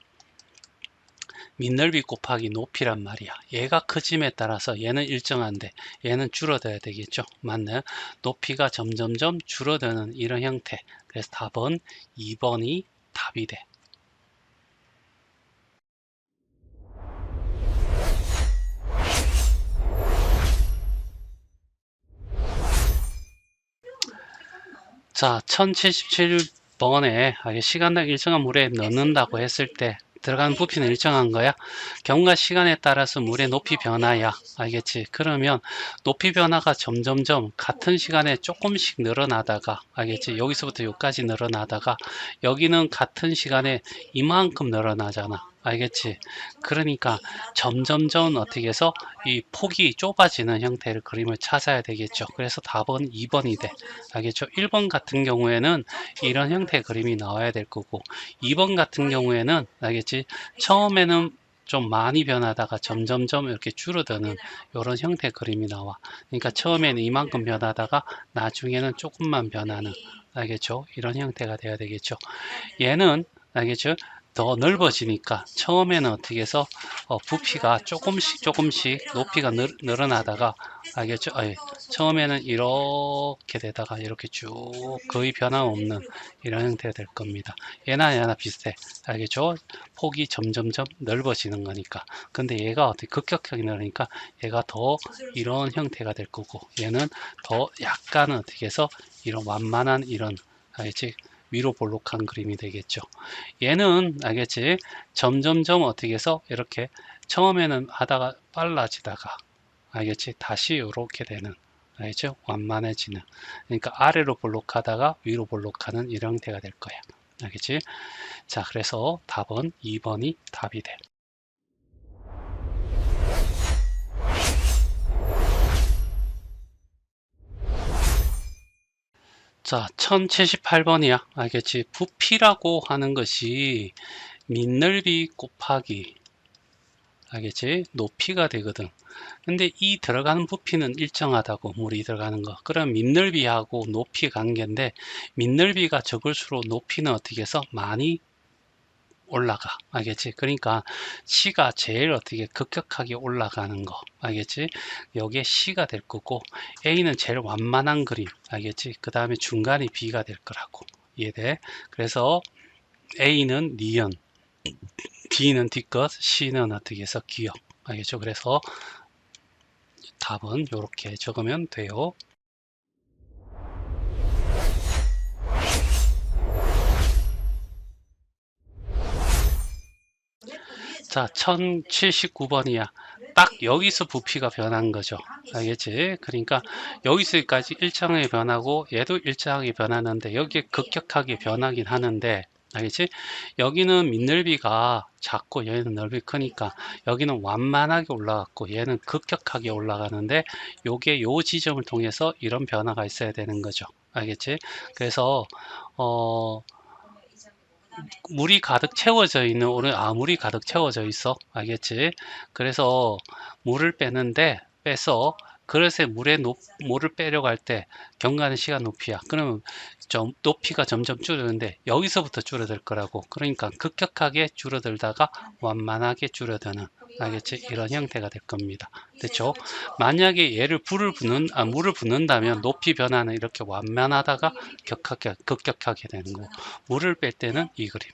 Speaker 1: 밑넓이 곱하기 높이란 말이야. 얘가 커짐에 따라서 얘는 일정한데 얘는 줄어들어야 되겠죠. 맞나요? 높이가 점점점 줄어드는 이런 형태. 그래서 답은 2번이 답이 돼. 자, 1077번에 시간당 일정한 물에 넣는다고 했을 때 들어가는 부피는 일정한 거야. 경과 시간에 따라서 물의 높이 변화야. 알겠지? 그러면 높이 변화가 점점점 같은 시간에 조금씩 늘어나다가, 알겠지? 여기서부터 여기까지 늘어나다가 여기는 같은 시간에 이만큼 늘어나잖아. 알겠지? 그러니까 점점점 어떻게 해서 이 폭이 좁아지는 형태의 그림을 찾아야 되겠죠. 그래서 답은 2번이 돼. 알겠죠? 1번 같은 경우에는 이런 형태의 그림이 나와야 될 거고, 2번 같은 경우에는 알겠지? 처음에는 좀 많이 변하다가 점점점 이렇게 줄어드는 이런 형태의 그림이 나와. 그러니까 처음에는 이만큼 변하다가 나중에는 조금만 변하는, 알겠죠? 이런 형태가 돼야 되겠죠. 얘는 알겠죠? 더 넓어지니까 처음에는 어떻게 해서 부피가 조금씩 높이가 늘어나다가, 알겠죠? 처음에는 이렇게 되다가 이렇게 쭉 거의 변함없는 이런 형태가 될 겁니다. 얘나 비슷해. 알겠죠? 폭이 점점점 넓어지는 거니까. 근데 얘가 어떻게 급격하게 늘으니까 얘가 더 이런 형태가 될 거고, 얘는 더 약간은 어떻게 해서 이런 완만한 이런, 알겠지? 위로 볼록한 그림이 되겠죠. 얘는 알겠지? 점점점 어떻게 해서 이렇게 처음에는 하다가 빨라지다가, 알겠지? 다시 이렇게 되는, 알겠죠? 완만해지는. 그러니까 아래로 볼록하다가 위로 볼록하는 이런 형태가 될 거야. 알겠지? 자, 그래서 답은 2번이 답이 돼. 자, 1078번이야. 알겠지? 부피라고 하는 것이 밑넓이 곱하기, 알겠지? 높이가 되거든. 근데 이 들어가는 부피는 일정하다고, 물이 들어가는 거. 그럼 밑넓이하고 높이 관계인데, 밑넓이가 적을수록 높이는 어떻게 해서 많이 올라가. 알겠지? 그러니까 C가 제일 어떻게 급격하게 올라가는 거. 알겠지? 여기에 C가 될 거고, A는 제일 완만한 그림. 알겠지? 그 다음에 중간이 B가 될 거라고. 이해돼? 그래서 A는 니은, B는 뒤끝, C는 어떻게 해서 기역. 알겠죠? 그래서 답은 이렇게 적으면 돼요. 자, 1079번이야. 딱 여기서 부피가 변한 거죠. 알겠지? 그러니까 여기서까지 일정하게 변하고 얘도 일정하게 변하는데 여기에 급격하게 변하긴 하는데, 알겠지? 여기는 밑넓이가 작고 얘는 넓이 크니까 여기는 완만하게 올라갔고 얘는 급격하게 올라가는데, 요게 요 지점을 통해서 이런 변화가 있어야 되는 거죠. 알겠지? 그래서 물이 가득 채워져 있는 오른, 물이 가득 채워져 있어. 알겠지? 그래서 물을 빼는데 빼서 그릇에 물을 빼려고 할 때 경과하는 시간 높이야. 그러면 좀 높이가 점점 줄어드는데 여기서부터 줄어들 거라고. 그러니까 급격하게 줄어들다가 완만하게 줄어드는, 알겠지? 이런 형태가 될 겁니다. 됐죠? 만약에 얘를 물을 붓는다면 높이 변화는 이렇게 완만하다가 급격하게 되는 거고, 물을 뺄 때는 이 그림.